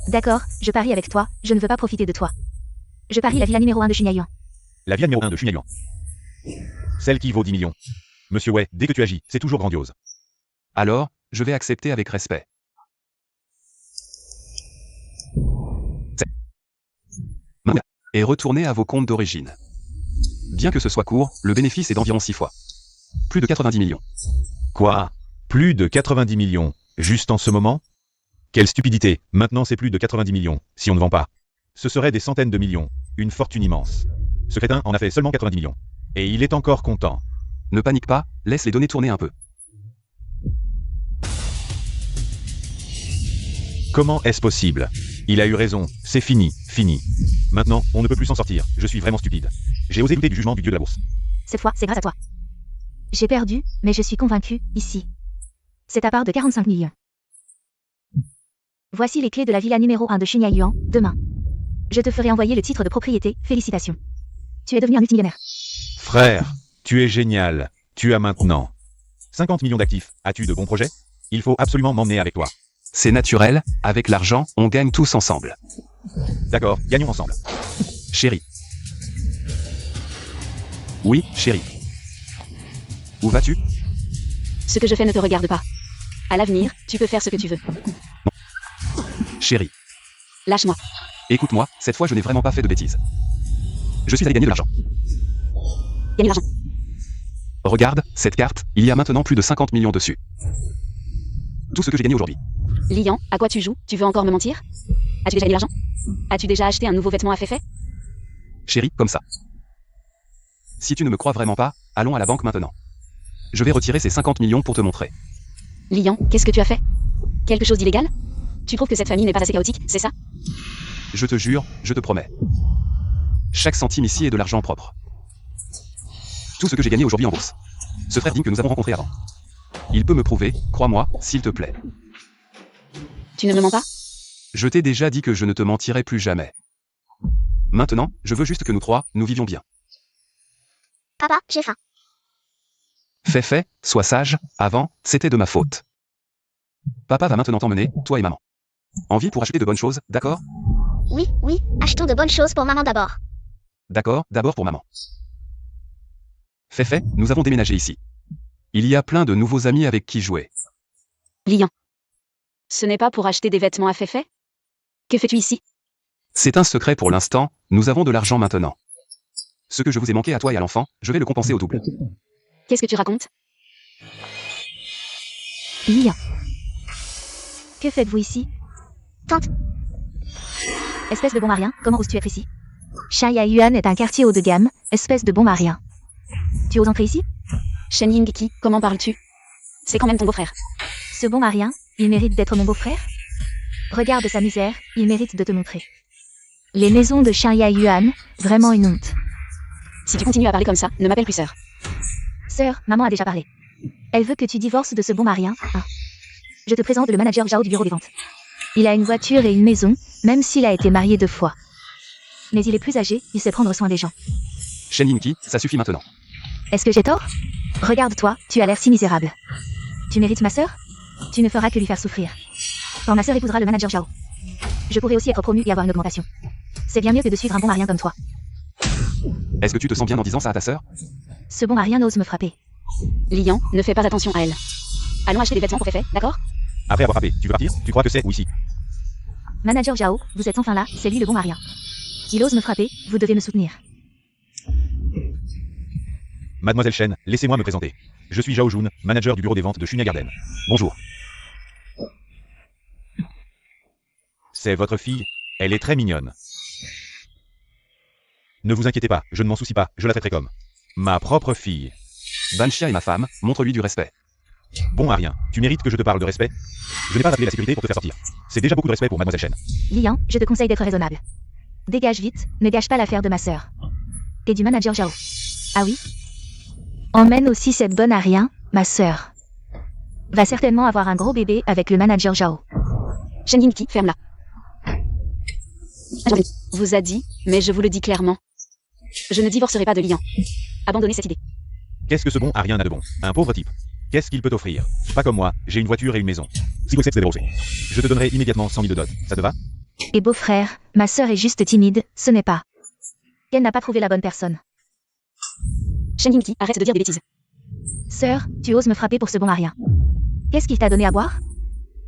D'accord, je parie avec toi, je ne veux pas profiter de toi. Je parie la villa numéro 1 de Xunyayuan. La villa numéro 1 de Xunyayuan. Celle qui vaut 10 millions. Monsieur Wei, dès que tu agis, c'est toujours grandiose. Alors, je vais accepter avec respect. Et retournez à vos comptes d'origine. Bien que ce soit court, le bénéfice est d'environ 6 fois. Plus de 90 millions. Quoi? Plus de 90 millions, juste en ce moment? Quelle stupidité, maintenant c'est plus de 90 millions, si on ne vend pas. Ce serait des centaines de millions, une fortune immense. Ce crétin en a fait seulement 90 millions. Et il est encore content. Ne panique pas, laisse les données tourner un peu. Comment est-ce possible? Il a eu raison, c'est fini, fini. Maintenant, on ne peut plus s'en sortir, je suis vraiment stupide. J'ai osé douter du jugement du dieu de la bourse. Cette fois, c'est grâce à toi. J'ai perdu, mais je suis convaincu, ici. C'est ta part de 45 millions. Voici les clés de la villa numéro 1 de Xunyayuan, demain. Je te ferai envoyer le titre de propriété, félicitations. Tu es devenu un multimillionnaire. Frère, tu es génial. Tu as maintenant 50 millions d'actifs. As-tu de bons projets? Il faut absolument m'emmener avec toi. C'est naturel, avec l'argent, on gagne tous ensemble. D'accord, gagnons ensemble. Chérie. Oui, chérie. Où vas-tu? Ce que je fais ne te regarde pas. À l'avenir, tu peux faire ce que tu veux. Chérie. Lâche-moi. Écoute-moi, cette fois je n'ai vraiment pas fait de bêtises. Je suis allé gagner de l'argent. Gagne l'argent. Regarde, cette carte, il y a maintenant plus de 50 millions dessus. Tout ce que j'ai gagné aujourd'hui. Lian, à quoi tu joues? Tu veux encore me mentir? As-tu déjà gagné l'argent? As-tu déjà acheté un nouveau vêtement à Féfé? Chérie, comme ça. Si tu ne me crois vraiment pas, allons à la banque maintenant. Je vais retirer ces 50 millions pour te montrer. Lian, qu'est-ce que tu as fait? Quelque chose d'illégal? Tu trouves que cette famille n'est pas assez chaotique, c'est ça? Je te jure, je te promets. Chaque centime ici est de l'argent propre. Tout ce que j'ai gagné aujourd'hui en bourse. Ce frère digne que nous avons rencontré avant. Il peut me prouver, crois-moi, s'il te plaît. Tu ne me mens pas? Je t'ai déjà dit que je ne te mentirai plus jamais. Maintenant, je veux juste que nous trois, nous vivions bien. Papa, j'ai faim. Fais, sois sage, avant, c'était de ma faute. Papa va maintenant t'emmener, toi et maman. En ville pour acheter de bonnes choses, d'accord? Oui, achetons de bonnes choses pour maman d'abord. D'accord, d'abord pour maman. Fais, nous avons déménagé ici. Il y a plein de nouveaux amis avec qui jouer. Lian. Ce n'est pas pour acheter des vêtements à Féfé? Que fais-tu ici? C'est un secret pour l'instant, nous avons de l'argent maintenant. Ce que je vous ai manqué à toi et à l'enfant, je vais le compenser au double. Qu'est-ce que tu racontes? Lian. Que faites-vous ici? Tante, Espèce de bon marien, comment oses-tu être ici? Shaya Yuan est un quartier haut de gamme, espèce de bon marien. Tu oses entrer ici? Shen Yingqi, comment parles-tu? C'est quand même ton beau-frère. Ce bon marien, il mérite d'être mon beau-frère? Regarde sa misère, il mérite de te montrer. Les maisons de Shaya Yuan, vraiment une honte. Si tu continues à parler comme ça, ne m'appelle plus sœur. Sœur, maman a déjà parlé. Elle veut que tu divorces de ce bon marien. Ah. Je te présente le manager Zhao du bureau des ventes. Il a une voiture et une maison, même s'il a été marié 2 fois. Mais il est plus âgé, il sait prendre soin des gens. Shen Yingqi, ça suffit maintenant. Est-ce que j'ai tort? Regarde-toi, tu as l'air si misérable. Tu mérites ma sœur? Tu ne feras que lui faire souffrir. Quand ma sœur épousera le manager Zhao, je pourrai aussi être promu et avoir une augmentation. C'est bien mieux que de suivre un bon marien comme toi. Est-ce que tu te sens bien en disant ça à ta sœur? Ce bon marien n'ose me frapper. Lian, ne fais pas attention à elle. Allons acheter des vêtements pour Féfé, d'accord? Après avoir frappé, tu veux partir? Tu crois que c'est ou ici? Manager Zhao, vous êtes enfin là, c'est lui le bon marien. Il ose me frapper, vous devez me soutenir. Mademoiselle Shen, laissez-moi me présenter. Je suis Zhao Jun, manager du bureau des ventes de Shunya Garden. Bonjour. C'est votre fille? Elle est très mignonne. Ne vous inquiétez pas, je ne m'en soucie pas, je la traiterai comme ma propre fille. Banshia est ma femme, montre-lui du respect. Bon à rien, tu mérites que je te parle de respect? Je n'ai pas appelé la sécurité pour te faire sortir. C'est déjà beaucoup de respect pour Mademoiselle Shen. Lian, je te conseille d'être raisonnable. Dégage vite, ne gâche pas l'affaire de ma sœur. Et du manager Zhao. Ah oui? Emmène aussi cette bonne à rien, ma sœur. Va certainement avoir un gros bébé avec le manager Zhao. Shen Yingqi, ferme-la. Vous a dit, mais je vous le dis clairement. Je ne divorcerai pas de Lian. Abandonnez cette idée. Qu'est-ce que ce bon a rien à de bon? Un pauvre type. Qu'est-ce qu'il peut t'offrir? Pas comme moi, j'ai une voiture et une maison. Si vous acceptez de débrosser, je te donnerai immédiatement 100 000 de dot. Ça te va? Et beau-frère, ma sœur est juste timide, ce n'est pas. Elle n'a pas trouvé la bonne personne. Shen Yingqi, arrête de dire des bêtises. Sœur, tu oses me frapper pour ce bon à rien. Qu'est-ce qu'il t'a donné à boire?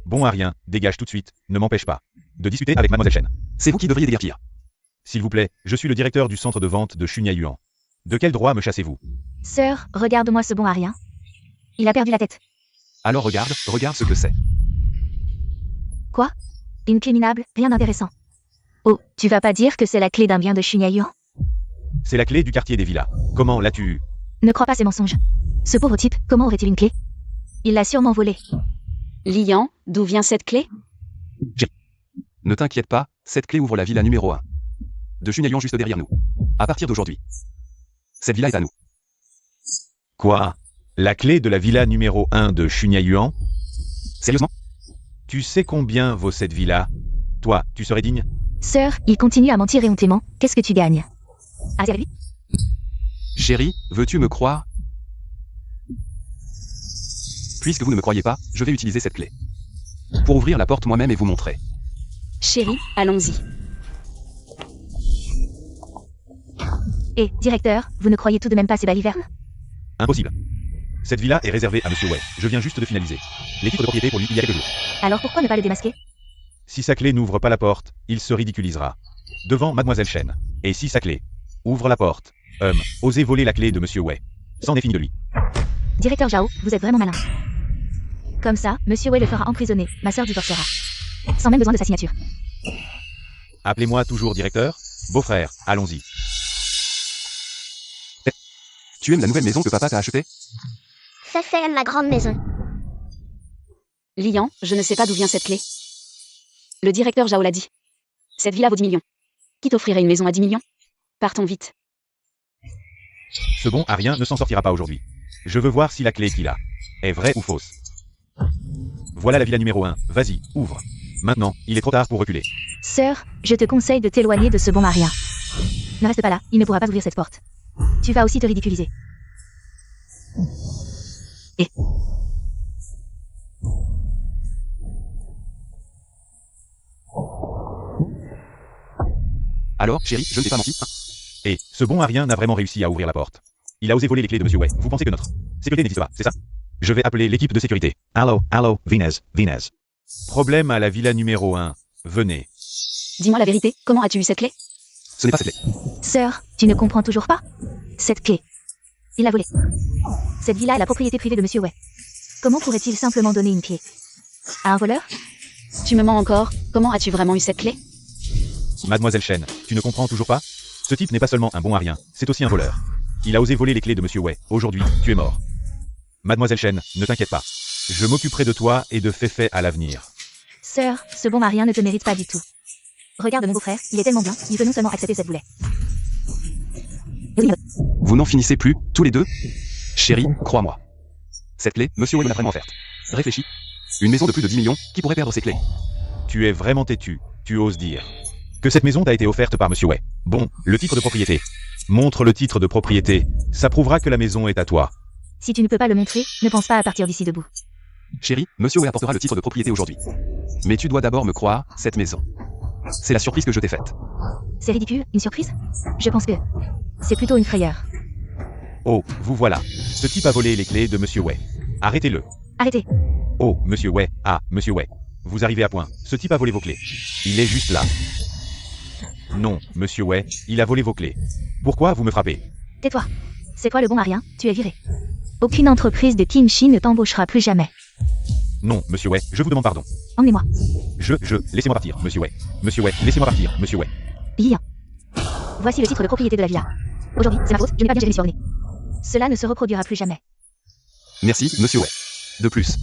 Bon à rien, dégage tout de suite, ne m'empêche pas de discuter avec Mademoiselle Shen. C'est vous qui devriez déguerpir. S'il vous plaît, je suis le directeur du centre de vente de Shunya Yuan. De quel droit me chassez-vous? Sœur, regarde-moi ce bon à rien. Il a perdu la tête. Alors regarde ce que c'est. Quoi? Incriminable, rien d'intéressant. Oh, tu vas pas dire que c'est la clé d'un bien de Shunya Yuan? C'est la clé du quartier des villas. Comment l'as-tu? Ne crois pas ces mensonges. Ce pauvre type, comment aurait-il une clé? Il l'a sûrement volée. Lian, d'où vient cette clé? Ne t'inquiète pas, cette clé ouvre la villa numéro 1. De Shunya Yuan juste derrière nous. À partir d'aujourd'hui. Cette villa est à nous. Quoi? La clé de la villa numéro 1 de Shunya Yuan? Sérieusement? Tu sais combien vaut cette villa? Toi, tu serais digne? Sœur, il continue à mentir éhontément. Qu'est-ce que tu gagnes? Ah, c'est lui? Chérie, veux-tu me croire? Puisque vous ne me croyez pas, je vais utiliser cette clé. Pour ouvrir la porte moi-même et vous montrer. Chérie, allons-y. Et, directeur, vous ne croyez tout de même pas ces balivernes? Impossible. Cette villa est réservée à Monsieur Wei. Je viens juste de finaliser les titres de propriété pour lui il y a quelques jours. Alors pourquoi ne pas le démasquer? Si sa clé n'ouvre pas la porte, il se ridiculisera devant Mademoiselle Shen. Et si sa clé ouvre la porte, osez voler la clé de Monsieur Wei. C'en est fini de lui. Directeur Zhao, vous êtes vraiment malin. Comme ça, Monsieur Wei le fera emprisonner, ma sœur divorcera. Sans même besoin de sa signature. Appelez-moi toujours directeur. Beau-frère, allons-y. Tu aimes la nouvelle maison que papa t'a achetée? C'est ma grande maison. Lian, je ne sais pas d'où vient cette clé. Le directeur Zhao l'a dit. Cette villa vaut 10 millions. Qui t'offrirait une maison à 10 millions? Partons vite. Ce bon à rien ne s'en sortira pas aujourd'hui. Je veux voir si la clé qu'il a est vraie ou fausse. Voilà la villa numéro 1. Vas-y, ouvre. Maintenant, il est trop tard pour reculer. Sœur, je te conseille de t'éloigner de ce bon Maria. Ne reste pas là, il ne pourra pas ouvrir cette porte. Tu vas aussi te ridiculiser. Et... Alors, chérie, je ne t'ai pas menti, hein? Et ce bon à rien n'a vraiment réussi à ouvrir la porte. Il a osé voler les clés de Monsieur Wei. Vous pensez que notre sécurité n'existe pas, c'est ça? Je vais appeler l'équipe de sécurité. Allo, Vinez. Problème à la villa numéro 1. Venez. Dis-moi la vérité, comment as-tu eu cette clé? Ce n'est pas cette clé. Sœur, tu ne comprends toujours pas? Cette clé. Il l'a volée. Cette villa est la propriété privée de Monsieur Wei. Comment pourrait-il simplement donner une clé à un voleur? Tu me mens encore, comment as-tu vraiment eu cette clé? Mademoiselle Chen, tu ne comprends toujours pas? Ce type n'est pas seulement un bon à rien, c'est aussi un voleur. Il a osé voler les clés de Monsieur Wei. Aujourd'hui, tu es mort. Mademoiselle Chen, ne t'inquiète pas. Je m'occuperai de toi et de Feifei à l'avenir. Sœur, ce bon Marien ne te mérite pas du tout. Regarde mon beau-frère, il est tellement bien, il peut non seulement accepter cette boulet. Vous n'en finissez plus, tous les deux? Chérie, crois-moi. Cette clé, Monsieur Wei me l'a vraiment offerte. Réfléchis. Une maison de plus de 10 millions, qui pourrait perdre ses clés? Tu es vraiment têtu, tu oses dire que cette maison t'a été offerte par Monsieur Wei. Bon, le titre de propriété. Montre le titre de propriété, ça prouvera que la maison est à toi. Si tu ne peux pas le montrer, ne pense pas à partir d'ici debout. Chérie, Monsieur Wei apportera le titre de propriété aujourd'hui. Mais tu dois d'abord me croire, cette maison. C'est la surprise que je t'ai faite. C'est ridicule, une surprise? Je pense que c'est plutôt une frayeur. Oh, vous voilà. Ce type a volé les clés de Monsieur Wei. Arrêtez-le. Arrêtez. Oh, Monsieur Wei. Ah, Monsieur Wei. Vous arrivez à point. Ce type a volé vos clés. Il est juste là. Non, Monsieur Wei, il a volé vos clés. Pourquoi vous me frappez? Tais-toi. C'est toi le bon Marien, tu es viré. Aucune entreprise de Kimchi ne t'embauchera plus jamais. Non, Monsieur Wei, je vous demande pardon. Emmenez-moi. Laissez-moi partir, Monsieur Wei. Monsieur Wei, laissez-moi partir, Monsieur Wei. Bien. Voici le titre de propriété de la villa. Aujourd'hui, c'est ma faute, je n'ai pas bien géré mes subordonnés. Cela ne se reproduira plus jamais. Merci, Monsieur Wei. De plus.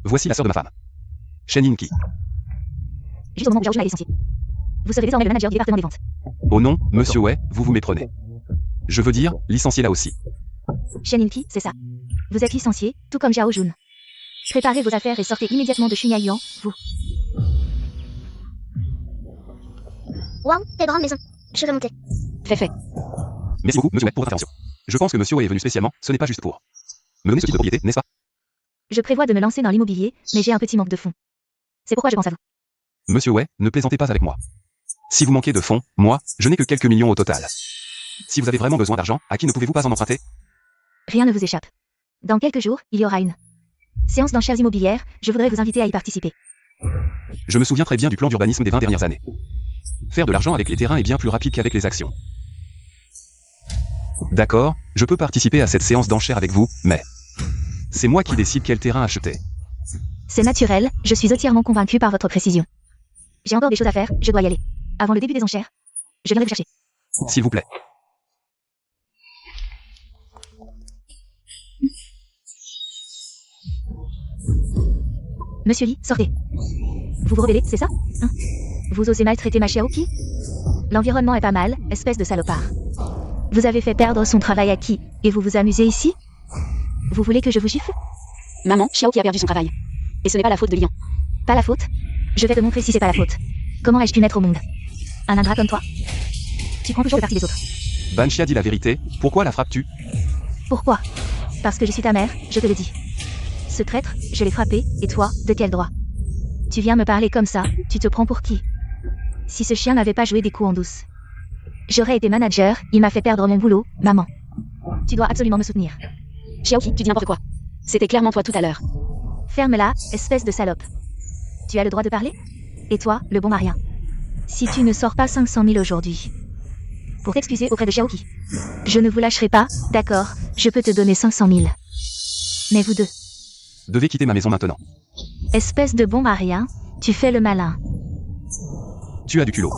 Voici la sœur de ma femme. Shen Yinki. Juste au moment où Zhao Jun est licencié. Vous serez désormais le manager du département des ventes. Oh non, Monsieur Wei, vous vous méprenez. Je veux dire, licencié là aussi. Shen Yinki, c'est ça. Vous êtes licencié, tout comme Zhao Jun. Préparez vos affaires et sortez immédiatement de Xunyayuan, vous. Waouh, quelle grande maison. Je veux monter. Fait. Merci beaucoup, Monsieur Wei, pour votre intervention. Je pense que Monsieur Wei est venu spécialement, ce n'est pas juste pour me donner ce titre de propriété, n'est-ce pas? Je prévois de me lancer dans l'immobilier, mais j'ai un petit manque de fonds. C'est pourquoi je pense à vous. Monsieur Wei, ne plaisantez pas avec moi. Si vous manquez de fonds, moi, je n'ai que quelques millions au total. Si vous avez vraiment besoin d'argent, à qui ne pouvez-vous pas en emprunter? Rien ne vous échappe. Dans quelques jours, il y aura une séance d'enchères immobilières, je voudrais vous inviter à y participer. Je me souviens très bien du plan d'urbanisme des 20 dernières années. Faire de l'argent avec les terrains est bien plus rapide qu'avec les actions. D'accord, je peux participer à cette séance d'enchères avec vous, mais c'est moi qui décide quel terrain acheter. C'est naturel, je suis entièrement convaincu par votre précision. J'ai encore des choses à faire, je dois y aller. Avant le début des enchères, je viendrai vous chercher. S'il vous plaît. Monsieur Li, sortez. Vous vous rebellez, c'est ça? Hein? Vous osez maltraiter ma Xiaoqi? L'environnement est pas mal, espèce de salopard. Vous avez fait perdre son travail à qui? Et vous vous amusez ici? Vous voulez que je vous gifle? Maman, Xiao qui a perdu son travail. Et ce n'est pas la faute de Lian. Pas la faute? Je vais te montrer si c'est pas la faute. Comment ai-je pu naître au monde? Un ingrat comme toi? Tu prends toujours le parti des autres. Banshia dit la vérité, pourquoi la frappes-tu? Pourquoi? Parce que je suis ta mère, je te le dis. Ce traître, je l'ai frappé, et toi, de quel droit? Tu viens me parler comme ça, tu te prends pour qui? Si ce chien n'avait pas joué des coups en douce. J'aurais été manager, il m'a fait perdre mon boulot, maman. Tu dois absolument me soutenir. Xiaoqi, tu dis n'importe quoi. C'était clairement toi tout à l'heure. Ferme-la, espèce de salope. Tu as le droit de parler? Et toi, le bon Marien? Si tu ne sors pas 500 000 aujourd'hui, pour t'excuser auprès de Xiaoqi, je ne vous lâcherai pas, d'accord, je peux te donner 500 000. Mais vous deux, Devez quitter ma maison maintenant. espèce de bon Marien, tu fais le malin. Tu as du culot.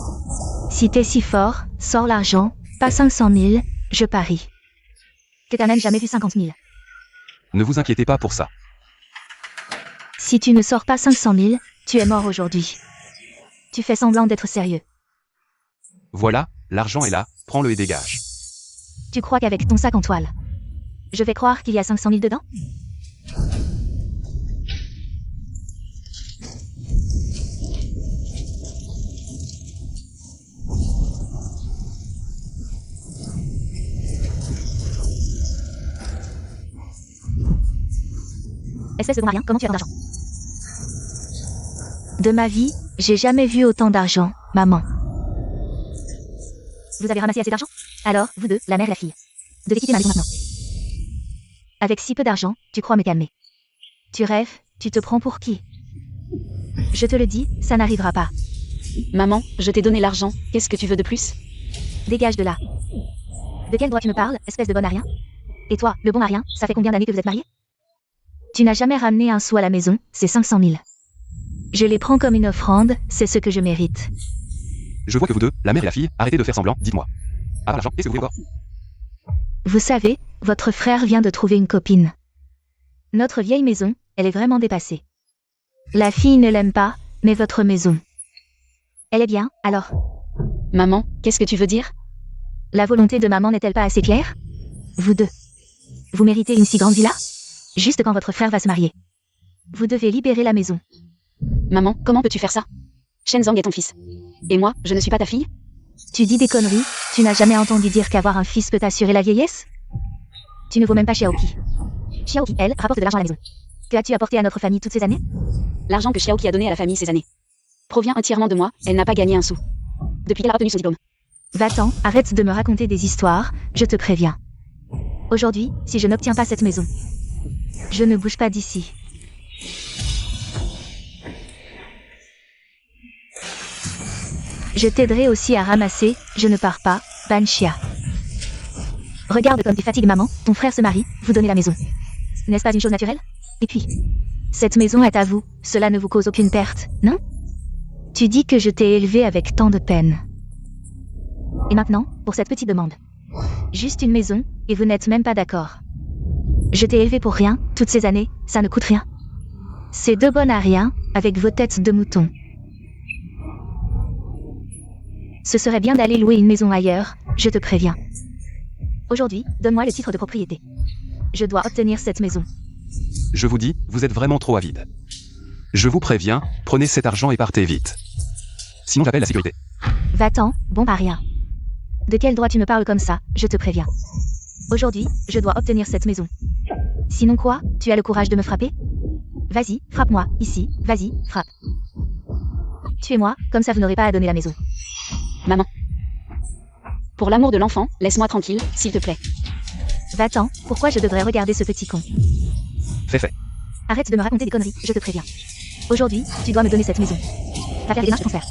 Si t'es si fort, sors l'argent, pas 500 000, je parie. que t'as même jamais vu 50 000. Ne vous inquiétez pas pour ça. Si tu ne sors pas 500 000, tu es mort aujourd'hui. Tu fais semblant d'être sérieux. Voilà, l'argent est là, prends-le et dégage. Tu crois qu'avec ton sac en toile, je vais croire qu'il y a 500 000 dedans? Espèce de bon à rien, comment tu as tant d'argent? De ma vie, j'ai jamais vu autant d'argent, maman. Vous avez ramassé assez d'argent? Alors, vous deux, la mère et la fille, devez quitter ma maison maintenant. Avec si peu d'argent, tu crois me calmer. Tu rêves, tu te prends pour qui? Je te le dis, ça n'arrivera pas. Maman, je t'ai donné l'argent, qu'est-ce que tu veux de plus? Dégage de là. De quel droit tu me parles, espèce de bon à rien? Et toi, le bon à rien, ça fait combien d'années que vous êtes mariés? Tu n'as jamais ramené un sou à la maison, c'est 500 000. Je les prends comme une offrande, c'est ce que je mérite. Je vois que vous deux, la mère et la fille, arrêtez de faire semblant, dites-moi. Ah, l'argent, qu'est-ce que vous voulez encore? Vous savez, votre frère vient de trouver une copine. Notre vieille maison, elle est vraiment dépassée. La fille ne l'aime pas, mais votre maison. Elle est bien, alors? Maman, qu'est-ce que tu veux dire? La volonté de maman n'est-elle pas assez claire? Vous deux. Vous méritez une si grande villa? Juste quand votre frère va se marier. Vous devez libérer la maison. Maman, comment peux-tu faire ça? Shenzong est ton fils. Et moi, je ne suis pas ta fille? Tu dis des conneries, tu n'as jamais entendu dire qu'avoir un fils peut t'assurer la vieillesse? Tu ne vaux même pas Xiaoqi. Xiaoqi, elle, rapporte de l'argent à la maison. Que as-tu apporté à notre famille toutes ces années? L'argent que Xiaoqi a donné à la famille ces années provient entièrement de moi, elle n'a pas gagné un sou. Depuis qu'elle a obtenu son diplôme. Va-t'en, arrête de me raconter des histoires, je te préviens. Aujourd'hui, si je n'obtiens pas cette maison, je ne bouge pas d'ici. Je t'aiderai aussi à ramasser, je ne pars pas, Banshia. Regarde comme tu fatigues maman, ton frère se marie, vous donnez la maison. N'est-ce pas une chose naturelle? Et puis, cette maison est à vous, cela ne vous cause aucune perte, non? Tu dis que je t'ai élevé avec tant de peine. Et maintenant, pour cette petite demande. Juste une maison, et vous n'êtes même pas d'accord. Je t'ai élevé pour rien, toutes ces années, ça ne coûte rien. C'est de bon à rien, avec vos têtes de moutons. Ce serait bien d'aller louer une maison ailleurs, je te préviens. Aujourd'hui, donne-moi le titre de propriété. Je dois obtenir cette maison. Je vous dis, vous êtes vraiment trop avide. Je vous préviens, prenez cet argent et partez vite. Sinon j'appelle la sécurité. Va-t'en, bon à rien. De quel droit tu me parles comme ça, je te préviens. Aujourd'hui, je dois obtenir cette maison. Sinon quoi, tu as le courage de me frapper? Vas-y, frappe-moi, ici, vas-y, frappe. Tuez-moi, comme ça vous n'aurez pas à donner la maison. Maman. Pour l'amour de l'enfant, laisse-moi tranquille, s'il te plaît. Va-t'en, pourquoi je devrais regarder ce petit con? Fait. Arrête de me raconter des conneries, je te préviens. Aujourd'hui, tu dois me donner cette maison. Va faire des démarches de transfert.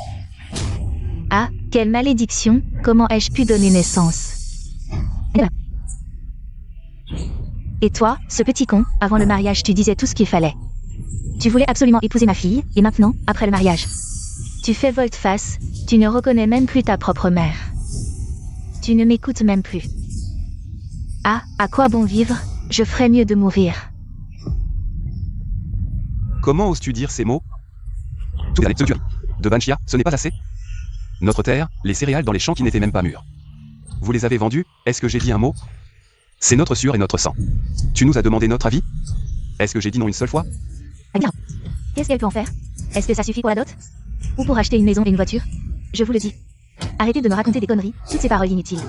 Ah, quelle malédiction, comment ai-je pu donner naissance? Et toi, ce petit con, avant le mariage tu disais tout ce qu'il fallait. Tu voulais absolument épouser ma fille, et maintenant, après le mariage, tu fais volte-face, tu ne reconnais même plus ta propre mère. Tu ne m'écoutes même plus. Ah, à quoi bon vivre? Je ferais mieux de mourir. Comment oses-tu dire ces mots? Tout est de Banshia, ce n'est pas assez? Notre terre, les céréales dans les champs qui n'étaient même pas mûres. Vous les avez vendues, est-ce que j'ai dit un mot? C'est notre sueur et notre sang. Tu nous as demandé notre avis? Est-ce que j'ai dit non une seule fois? Bien. Qu'est-ce qu'elle peut en faire? Est-ce que ça suffit pour la dot? Ou pour acheter une maison et une voiture? Je vous le dis. Arrêtez de me raconter des conneries, toutes ces paroles inutiles.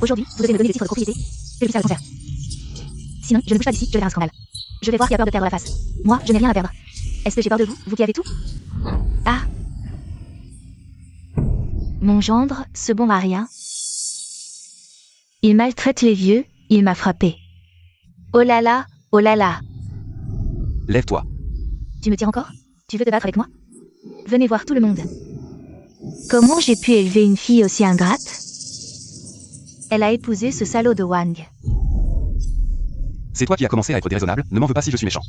Aujourd'hui, vous devez me donner le titre de propriété, que je puisse faire le transfert. Sinon, je ne bouge pas d'ici, je vais faire un scandale. Je vais voir qui a peur de perdre la face. Moi, je n'ai rien à perdre. Est-ce que j'ai peur de vous, vous qui avez tout? Ah. Mon gendre, ce bon à rien. Il maltraite les vieux, il m'a frappé. Oh là là, oh là là. Lève-toi. Tu me tires encore? Tu veux te battre avec moi? Venez voir tout le monde. Comment j'ai pu élever une fille aussi ingrate? Elle a épousé ce salaud de Wang. C'est toi qui as commencé à être déraisonnable, ne m'en veux pas si je suis méchant.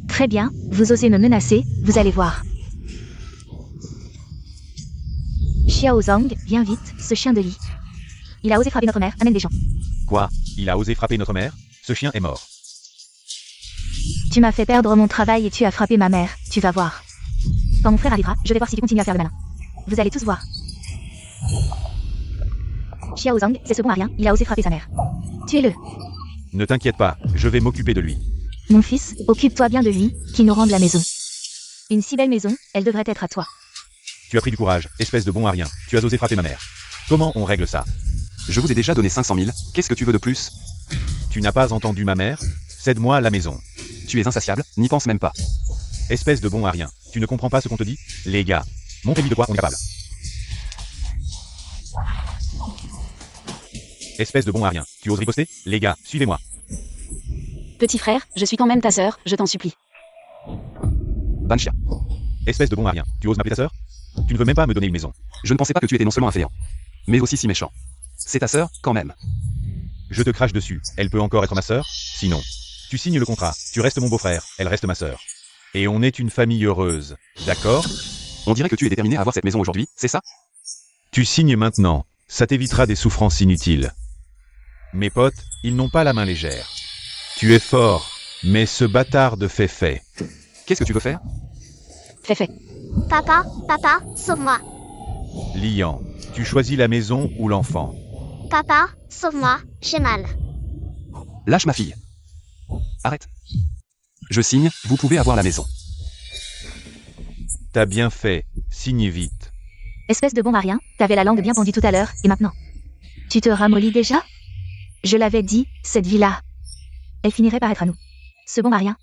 Très bien, vous osez me menacer, vous allez voir. Xiao Zhang, viens vite, ce chien de lit. Il a osé frapper notre mère, amène des gens. Quoi? Il a osé frapper notre mère? Ce chien est mort. Tu m'as fait perdre mon travail et tu as frappé ma mère, tu vas voir. Quand mon frère arrivera, je vais voir si tu continues à faire le malin. Vous allez tous voir. Xiao Zhang, c'est ce bon à rien, il a osé frapper sa mère. Tuez-le. Ne t'inquiète pas, je vais m'occuper de lui. Mon fils, occupe-toi bien de lui, qu'il nous rende la maison. Une si belle maison, elle devrait être à toi. Tu as pris du courage, espèce de bon à rien. Tu as osé frapper ma mère. Comment on règle ça? Je vous ai déjà donné 500 000, qu'est-ce que tu veux de plus? Tu n'as pas entendu ma mère? Cède-moi la maison. Tu es insatiable, n'y pense même pas. Espèce de bon à rien. Tu ne comprends pas ce qu'on te dit? Les gars, montrez-lui de quoi on est capable. Espèce de bon à rien. Tu oses riposter? Les gars, suivez-moi. Petit frère, je suis quand même ta sœur, je t'en supplie. Banshia. Espèce de bon à rien. Tu oses m'appeler ta sœur? Tu ne veux même pas me donner une maison. Je ne pensais pas que tu étais non seulement un fainéant, mais aussi si méchant. C'est ta sœur, quand même. Je te crache dessus. Elle peut encore être ma sœur? Sinon, tu signes le contrat. Tu restes mon beau-frère. Elle reste ma sœur. Et on est une famille heureuse. D'accord? On dirait que tu es déterminé à avoir cette maison aujourd'hui, c'est ça? Tu signes maintenant. Ça t'évitera des souffrances inutiles. Mes potes, ils n'ont pas la main légère. Tu es fort, mais ce bâtard de Féfé. Qu'est-ce que tu veux faire? Fait. Papa, sauve-moi. Lian, tu choisis la maison ou l'enfant? Papa, sauve-moi, j'ai mal. Lâche ma fille. Arrête. Je signe, vous pouvez avoir la maison. T'as bien fait, signe vite. Espèce de bon à rien, t'avais la langue bien pendue tout à l'heure, et maintenant? Tu te ramollis déjà? Je l'avais dit, cette vie-là, elle finirait par être à nous. Ce bon à rien.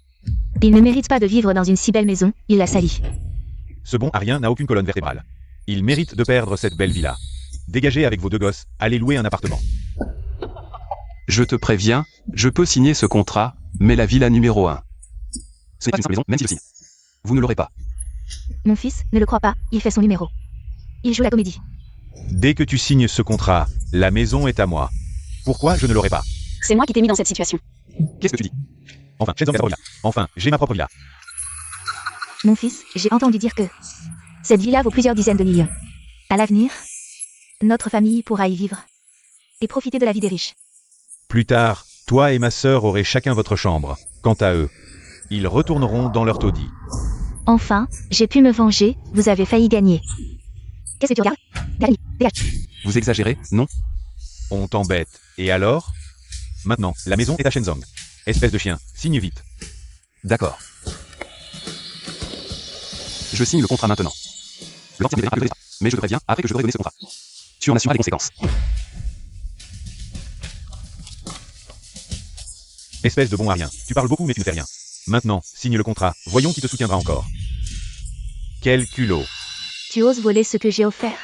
Il ne mérite pas de vivre dans une si belle maison, il la salit. Ce bon à rien n'a aucune colonne vertébrale. Il mérite de perdre cette belle villa. Dégagez avec vos deux gosses, allez louer un appartement. Je te préviens, je peux signer ce contrat, mais la villa numéro 1. C'est une simple maison, même si je signe. Vous ne l'aurez pas. Mon fils, ne le crois pas, il fait son numéro. Il joue la comédie. Dès que tu signes ce contrat, la maison est à moi. Pourquoi je ne l'aurais pas? C'est moi qui t'ai mis dans cette situation. Qu'est-ce que tu dis? Enfin, j'ai ma propre villa. Enfin, j'ai ma propre villa. Mon fils, j'ai entendu dire que cette villa vaut plusieurs dizaines de millions. À l'avenir, notre famille pourra y vivre et profiter de la vie des riches. Plus tard, toi et ma sœur aurez chacun votre chambre. Quant à eux, ils retourneront dans leur taudis. Enfin, j'ai pu me venger, vous avez failli gagner. Qu'est-ce que tu regardes? Gagné, dégage. Vous exagérez, non? On t'embête. Et alors? Maintenant, la maison est à Shenzong. Espèce de chien, signe vite. D'accord. Je signe le contrat maintenant. Le temps viendra, mais je te préviens, après que je t'aurai donné ce contrat, tu en assumeras les conséquences. Espèce de bon à rien. Tu parles beaucoup mais tu ne fais rien. Maintenant, signe le contrat. Voyons qui te soutiendra encore. Quel culot. Tu oses voler ce que j'ai offert.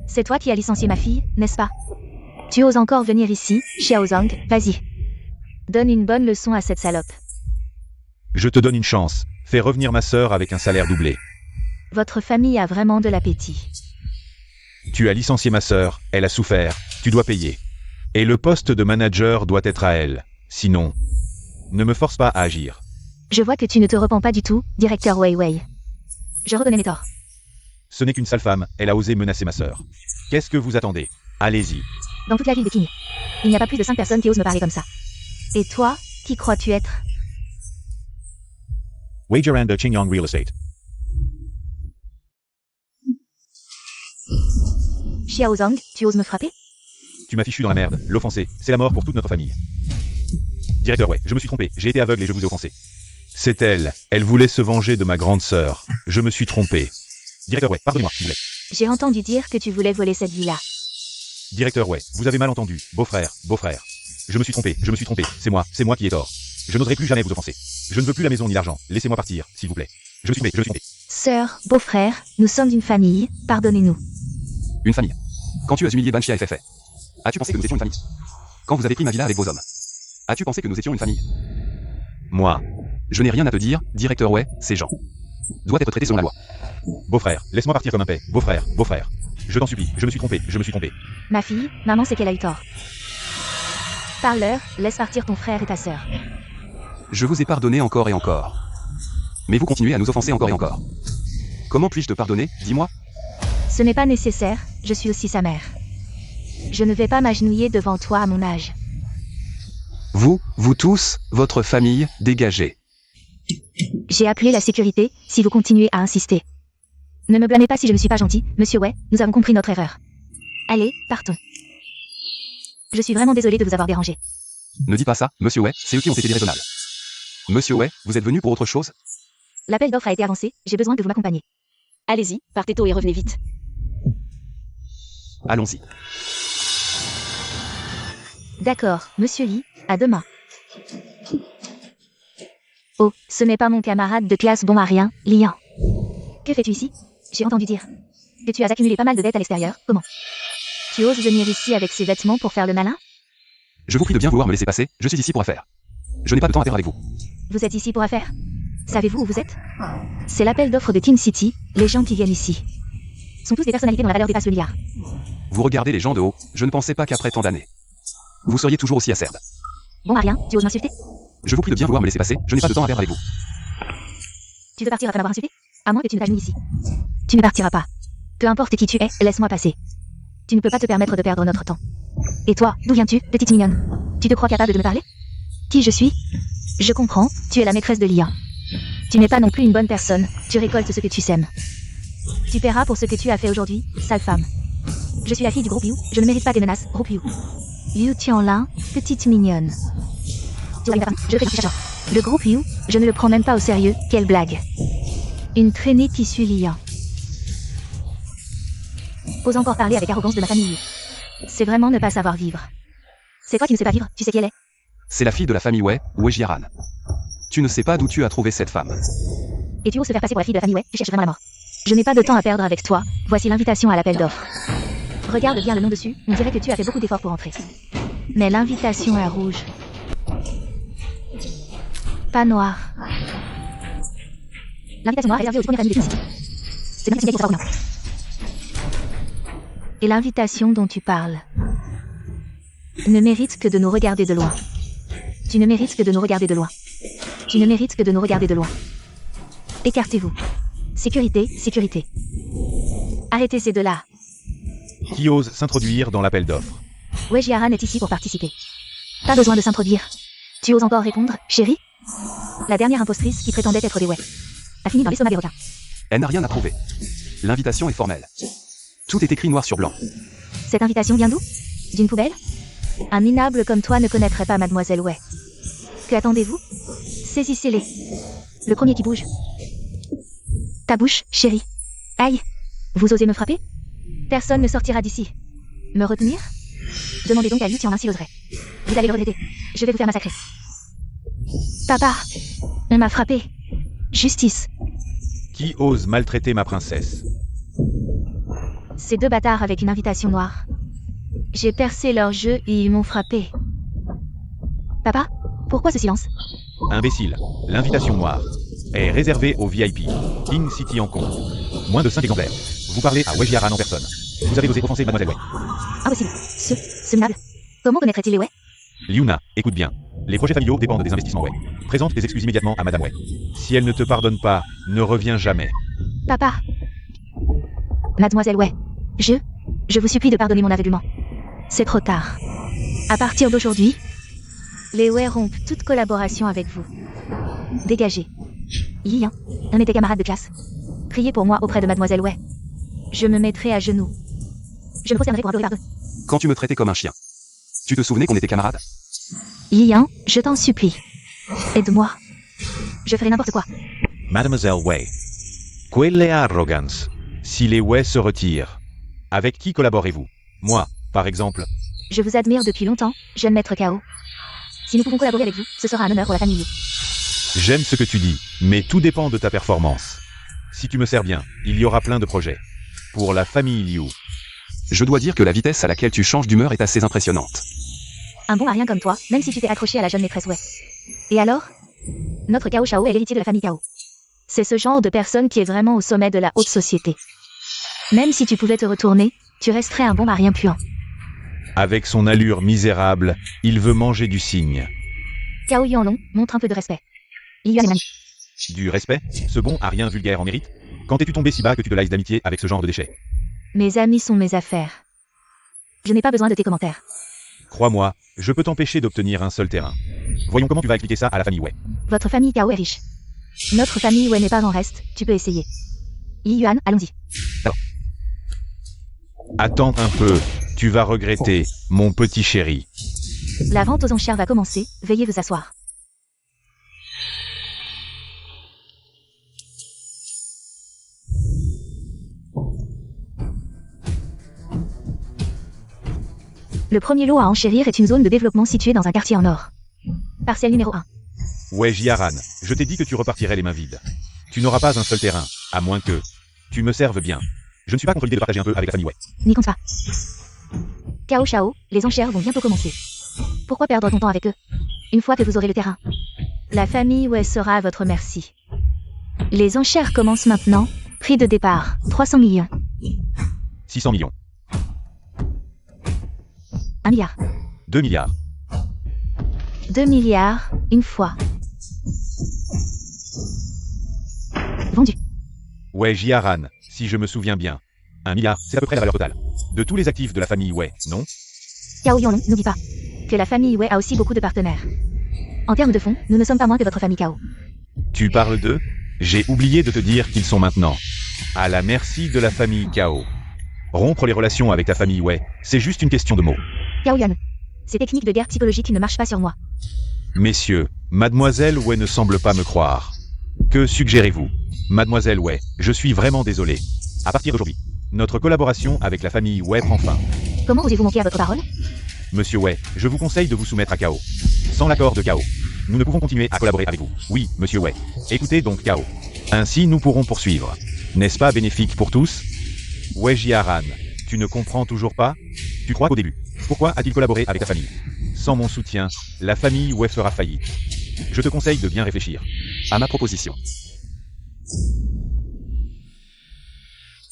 C'est toi qui as licencié ma fille, n'est-ce pas? Tu oses encore venir ici, Xiao Zhang, vas-y. Donne une bonne leçon à cette salope. Je te donne une chance. Fais revenir ma sœur avec un salaire doublé. Votre famille a vraiment de l'appétit. Tu as licencié ma sœur, elle a souffert, tu dois payer. Et le poste de manager doit être à elle. Sinon, ne me force pas à agir. Je vois que tu ne te repens pas du tout, directeur Wei Wei. Je reconnais mes torts. Ce n'est qu'une sale femme, elle a osé menacer ma sœur. Qu'est-ce que vous attendez? Allez-y. Dans toute la ville de Qing, il n'y a pas plus de 5 personnes qui osent me parler comme ça. Et toi, qui crois-tu être? Wager and Qingyang Real Estate. Xiao Zhang, tu oses me frapper? Tu m'as fichu dans la merde, l'offenser, c'est la mort pour toute notre famille. Directeur, ouais, je me suis trompé, j'ai été aveugle et je vous ai offensé. C'est elle, elle voulait se venger de ma grande sœur. Je me suis trompé. Directeur, ouais, pardonnez-moi, s'il vous plaît. J'ai entendu dire que tu voulais voler cette villa. Directeur, ouais, vous avez mal entendu, beau-frère, beau-frère. Je me suis trompé, c'est moi qui ai tort. Je n'oserai plus jamais vous offenser. Je ne veux plus la maison ni l'argent, laissez-moi partir, s'il vous plaît. Je me suis trompé. Sœur, beau-frère, nous sommes une famille, pardonnez-nous. Une famille. Quand tu as humilié Banshia et Feifei, as-tu pensé que nous étions une famille? Quand vous avez pris ma villa avec vos hommes, as-tu pensé que nous étions une famille? Moi. Je n'ai rien à te dire, directeur Wei, ces gens doivent être traités selon la loi. Beau-frère, laisse-moi partir comme un paix, beau-frère, beau-frère. Je t'en supplie, je me suis trompé. Ma fille, maman sait qu'elle a eu tort. Parle-leur, laisse partir ton frère et ta sœur. Je vous ai pardonné encore et encore. Mais vous continuez à nous offenser encore et encore. Comment puis-je te pardonner, dis-moi? Ce n'est pas nécessaire, je suis aussi sa mère. Je ne vais pas m'agenouiller devant toi à mon âge. Vous tous, votre famille, dégagez. J'ai appelé la sécurité, si vous continuez à insister. Ne me blâmez pas si je ne suis pas gentil, monsieur Way, nous avons compris notre erreur. Allez, partons. Je suis vraiment désolé de vous avoir dérangé. Ne dis pas ça, monsieur Way, c'est eux qui ont été déraisonnables. Monsieur Way, vous êtes venu pour autre chose? L'appel d'offres a été avancé, j'ai besoin que vous m'accompagniez. Allez-y, partez tôt et revenez vite. Allons-y. D'accord, monsieur Lee, à demain. Oh, ce n'est pas mon camarade de classe bon à rien, Lian. Que fais-tu ici? J'ai entendu dire que tu as accumulé pas mal de dettes à l'extérieur, comment? Tu oses venir ici avec ces vêtements pour faire le malin? Je vous prie de bien vouloir me laisser passer, je suis ici pour affaires. Je n'ai pas de temps à perdre avec vous. Vous êtes ici pour affaires? Savez-vous où vous êtes? C'est l'appel d'offres de King City, les gens qui viennent ici sont tous des personnalités dont la valeur dépasse le milliard. Vous regardez les gens de haut, je ne pensais pas qu'après tant d'années, vous seriez toujours aussi acerbe. Bon à rien, tu oses m'insulter? Je vous prie de bien vouloir me laisser passer, je n'ai pas de temps à perdre avec vous. Tu veux partir après m'avoir insulté? À moins que tu ne t'agenouilles ici. Tu ne partiras pas. Peu importe qui tu es, laisse-moi passer. Tu ne peux pas te permettre de perdre notre temps. Et toi, d'où viens-tu, petite mignonne? Tu te crois capable de me parler? Qui je suis? Je comprends, tu es la maîtresse de Lian. Tu n'es pas non plus une bonne personne, tu récoltes ce que tu sèmes. Tu paieras pour ce que tu as fait aujourd'hui, sale femme. Je suis la fille du groupe Liu, je ne mérite pas tes menaces, groupe Liu. Liu Tianlin, petite mignonne. Je fais du chasseur. Le groupe Liu, je ne le prends même pas au sérieux, quelle blague. Une traînée qui suit Lian. Ose encore parler avec arrogance de ma famille Liu. C'est vraiment ne pas savoir vivre. C'est toi qui ne sais pas vivre, tu sais qui elle est? C'est la fille de la famille Wei, Wei Jiaran. Tu ne sais pas d'où tu as trouvé cette femme. Et tu oses te faire passer pour la fille de la famille Wei, tu cherches vraiment la mort. Je n'ai pas de temps à perdre avec toi, voici l'invitation à l'appel d'offres. Regarde bien le nom dessus, on dirait que tu as fait beaucoup d'efforts pour entrer. Mais l'invitation est rouge. Pas noire. L'invitation noire est réservée aux premières familles des Quincy. C'est bien signé pour savoir. Et l'invitation dont tu parles ne mérite que de nous regarder de loin. Tu ne mérites que de nous regarder de loin. Tu ne mérites que de nous regarder de loin. Écartez-vous. Sécurité, sécurité. Arrêtez ces deux-là. Qui ose s'introduire dans l'appel d'offres? Wei Jiaran est ici pour participer. Pas besoin de s'introduire. Tu oses encore répondre, chérie? La dernière impostrice qui prétendait être des Wei a fini dans l'estomac des requins. Elle n'a rien à prouver. L'invitation est formelle. Tout est écrit noir sur blanc. Cette invitation vient d'où? D'une poubelle? Un minable comme toi ne connaîtrait pas Mademoiselle Wei. Que attendez-vous? Saisissez-les. Le premier qui bouge. Ta bouche, chérie. Aïe. Vous osez me frapper? Personne ne sortira d'ici. Me retenir? Demandez donc à Liu Tianlin s'il oserait. Vous allez le regretter. Je vais vous faire massacrer. Papa, on m'a frappé. Justice. Qui ose maltraiter ma princesse? Ces deux bâtards avec une invitation noire. J'ai percé leur jeu et ils m'ont frappé. Papa, pourquoi ce silence? Imbécile, l'invitation noire est réservée aux VIP. King City en compte. Moins de 5 exemplaires. Vous parlez à Wei Jiaran en personne. Vous avez osé offenser Mademoiselle Wei. Impossible. Ce minable. Comment connaîtrait-il les Wei? Liuna, écoute bien. Les projets familiaux dépendent des investissements Wei. Présente tes excuses immédiatement à Madame Wei. Si elle ne te pardonne pas, ne reviens jamais. Papa. Mademoiselle Wei. Je vous supplie de pardonner mon aveuglement. C'est trop tard. À partir d'aujourd'hui, les Wei rompent toute collaboration avec vous. Dégagez. Lian, un de tes camarades de classe. Priez pour moi auprès de Mademoiselle Wei. Je me mettrai à genoux. Je me prosternerai pour implorer pardon. Quand tu me traitais comme un chien. Tu te souvenais qu'on était camarades? Lian, je t'en supplie. Aide-moi. Je ferai n'importe quoi. Mademoiselle Wei. Quelle arrogance. Si les Wei se retirent, avec qui collaborez-vous? Moi, par exemple. Je vous admire depuis longtemps, jeune maître Kao. Si nous pouvons collaborer avec vous, ce sera un honneur pour la famille. J'aime ce que tu dis, mais tout dépend de ta performance. Si tu me sers bien, il y aura plein de projets. Pour la famille Liu. Je dois dire que la vitesse à laquelle tu changes d'humeur est assez impressionnante. Un bon à rien comme toi, même si tu t'es accroché à la jeune maîtresse Wei. Et alors? Notre Cao Shao est l'héritier de la famille Cao. C'est ce genre de personne qui est vraiment au sommet de la haute société. Même si tu pouvais te retourner, tu resterais un bon à rien puant. Avec son allure misérable, il veut manger du cygne. Cao Yuanlong, montre un peu de respect. Yuan est magnifique. Du respect? Ce bon à rien vulgaire en mérite? Quand es-tu tombé si bas que tu te laisses d'amitié avec ce genre de déchets? Mes amis sont mes affaires. Je n'ai pas besoin de tes commentaires. Crois-moi, je peux t'empêcher d'obtenir un seul terrain. Voyons comment tu vas expliquer ça à la famille Wei. Votre famille Kao est riche. Notre famille Wei n'est pas en reste, tu peux essayer. Yi Yuan, allons-y. Attends un peu, tu vas regretter, mon petit chéri. La vente aux enchères va commencer, veuillez vous asseoir. Le premier lot à enchérir est une zone de développement située dans un quartier en or. Parcelle numéro 1. Ouais, Jiaran, je t'ai dit que tu repartirais les mains vides. Tu n'auras pas un seul terrain, à moins que tu me serves bien. Je ne suis pas contre l'idée de partager un peu avec la famille Wei. N'y compte pas. Cao Shao, les enchères vont bientôt commencer. Pourquoi perdre ton temps avec eux? Une fois que vous aurez le terrain, la famille Wei sera à votre merci. Les enchères commencent maintenant. Prix de départ, 300 millions. 600 millions. 1 milliard. 2 milliards. 2 milliards, une fois. Vendu. Ouais, Jiaran, si je me souviens bien. 1 milliard, c'est à peu près la valeur totale. De tous les actifs de la famille Wei, non? Cao Yonglong, n'oublie pas que la famille Wei a aussi beaucoup de partenaires. En termes de fonds, nous ne sommes pas moins que votre famille Cao. Tu parles d'eux? J'ai oublié de te dire qu'ils sont maintenant à la merci de la famille Cao. Rompre les relations avec ta famille Wei, c'est juste une question de mots. Cao Yuan. Ces techniques de guerre psychologique ne marchent pas sur moi. Messieurs, mademoiselle Wei ne semble pas me croire. Que suggérez-vous? Mademoiselle Wei, je suis vraiment désolé. À partir d'aujourd'hui, notre collaboration avec la famille Wei prend fin. Comment osez-vous manquer à votre parole? Monsieur Wei, je vous conseille de vous soumettre à Cao. Sans l'accord de Cao, nous ne pouvons continuer à collaborer avec vous. Oui, monsieur Wei. Écoutez donc Cao. Ainsi nous pourrons poursuivre. N'est-ce pas bénéfique pour tous? Wei Jiaran, tu ne comprends toujours pas? Tu crois qu'au début, pourquoi a-t-il collaboré avec ta famille? Sans mon soutien, la famille Wei fera faillite. Je te conseille de bien réfléchir À ma proposition.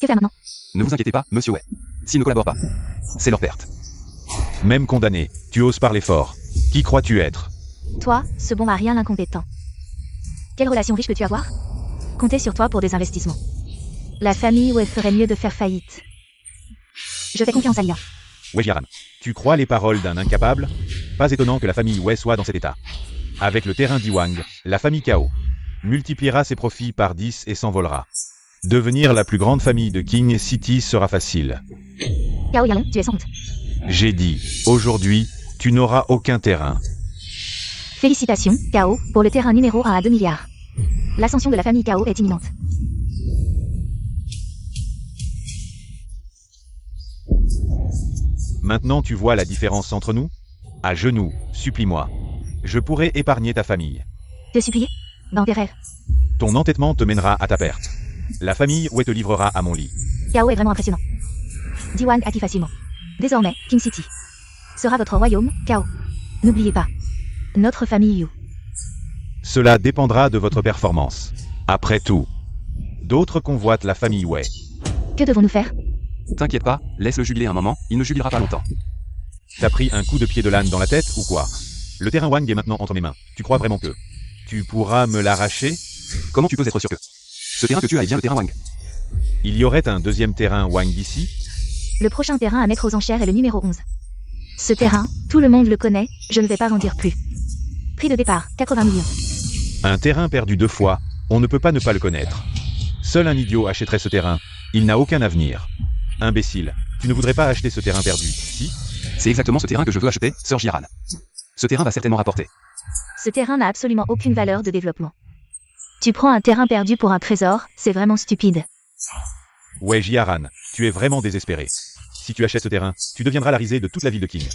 Que faire maintenant? Ne vous inquiétez pas, monsieur Wei. S'ils ne collaborent pas, c'est leur perte. Même condamné, tu oses parler fort. Qui crois-tu être? Toi, ce bon mari incompétent. Quelle relation riche peux-tu avoir? Comptez sur toi pour des investissements. La famille Wei ferait mieux de faire faillite. Je fais confiance à Lia. Wei Jiaran, tu crois les paroles d'un incapable? Pas étonnant que la famille Wei soit dans cet état. Avec le terrain d'Iwang, la famille Cao multipliera ses profits par 10 et s'envolera. Devenir la plus grande famille de King City sera facile. Cao Yalong, tu es sans honte. J'ai dit, aujourd'hui, tu n'auras aucun terrain. Félicitations, Cao, pour le terrain numéro 1 à 2 milliards. L'ascension de la famille Cao est imminente. Maintenant tu vois la différence entre nous? À genoux, supplie-moi. Je pourrais épargner ta famille. Te supplier? Dans tes rêves. Ton entêtement te mènera à ta perte. La famille Wei te livrera à mon lit. Cao est vraiment impressionnant. Diwan acquis facilement. Désormais, King City sera votre royaume, Cao. N'oubliez pas. Notre famille Yu. Cela dépendra de votre performance. Après tout, d'autres convoitent la famille Wei. Que devons-nous faire? T'inquiète pas, laisse-le jubiler un moment, il ne jubilera pas longtemps. T'as pris un coup de pied de l'âne dans la tête ou quoi? Le terrain Wang est maintenant entre mes mains. Tu crois vraiment que tu pourras me l'arracher? Comment tu peux être sûr que ce terrain que tu as est bien le terrain Wang? Il y aurait un deuxième terrain Wang d'ici? Le prochain terrain à mettre aux enchères est le numéro 11. Ce terrain, tout le monde le connaît, je ne vais pas en dire plus. Prix de départ, 80 millions. Un terrain perdu 2 fois, on ne peut pas ne pas le connaître. Seul un idiot achèterait ce terrain, il n'a aucun avenir. Imbécile, tu ne voudrais pas acheter ce terrain perdu, si? C'est exactement ce terrain que je veux acheter, Sir Jiaran. Ce terrain va certainement rapporter. Ce terrain n'a absolument aucune valeur de développement. Tu prends un terrain perdu pour un trésor, c'est vraiment stupide. Ouais Jiaran, tu es vraiment désespéré. Si tu achètes ce terrain, tu deviendras la risée de toute la ville de King.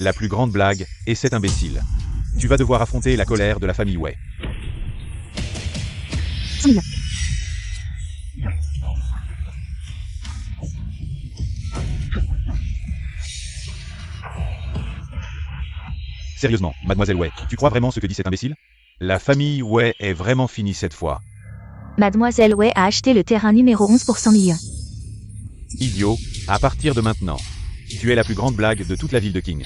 La plus grande blague est cet imbécile. Tu vas devoir affronter la colère de la famille Wei. 100 millions. Sérieusement, mademoiselle Wei, tu crois vraiment ce que dit cet imbécile? La famille Wei est vraiment finie cette fois. Mademoiselle Wei a acheté le terrain numéro 11 pour 100 millions. Idiot, à partir de maintenant, tu es la plus grande blague de toute la ville de King.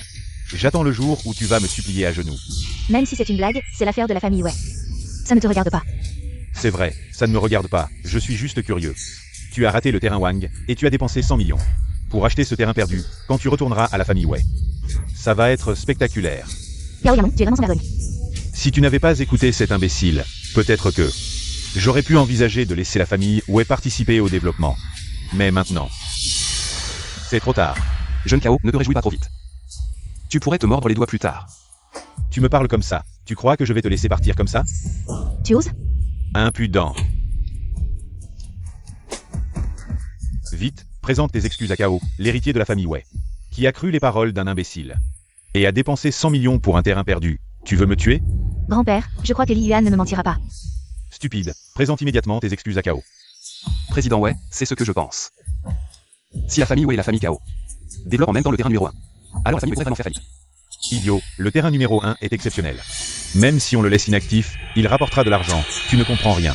J'attends le jour où tu vas me supplier à genoux. Même si c'est une blague, c'est l'affaire de la famille Wei. Ça ne te regarde pas. C'est vrai, ça ne me regarde pas, je suis juste curieux. Tu as raté le terrain Wang, et tu as dépensé 100 millions. pour acheter ce terrain perdu, quand tu retourneras à la famille Wei. Ça va être spectaculaire. Gao Yanlong, tu es vraiment sans vergogne. Si tu n'avais pas écouté cet imbécile, peut-être que j'aurais pu envisager de laisser la famille Wei participer au développement. Mais maintenant, c'est trop tard. Jeune Kao, ne te réjouis pas trop vite. Tu pourrais te mordre les doigts plus tard. Tu me parles comme ça. Tu crois que je vais te laisser partir comme ça? Tu oses? Impudent. Vite, présente tes excuses à Kao, l'héritier de la famille Wei, qui a cru les paroles d'un imbécile et a dépensé 100 millions pour un terrain perdu. Tu veux me tuer? Grand-père, je crois que Li Yuan ne me mentira pas. Stupide. Présente immédiatement tes excuses à Kao. Président Wei, c'est ce que je pense. Si la famille Wei et la famille Kao développent en même temps le terrain numéro 1, alors la famille Wei va vraiment faire faillite. Idiot, le terrain numéro 1 est exceptionnel. Même si on le laisse inactif, il rapportera de l'argent. Tu ne comprends rien.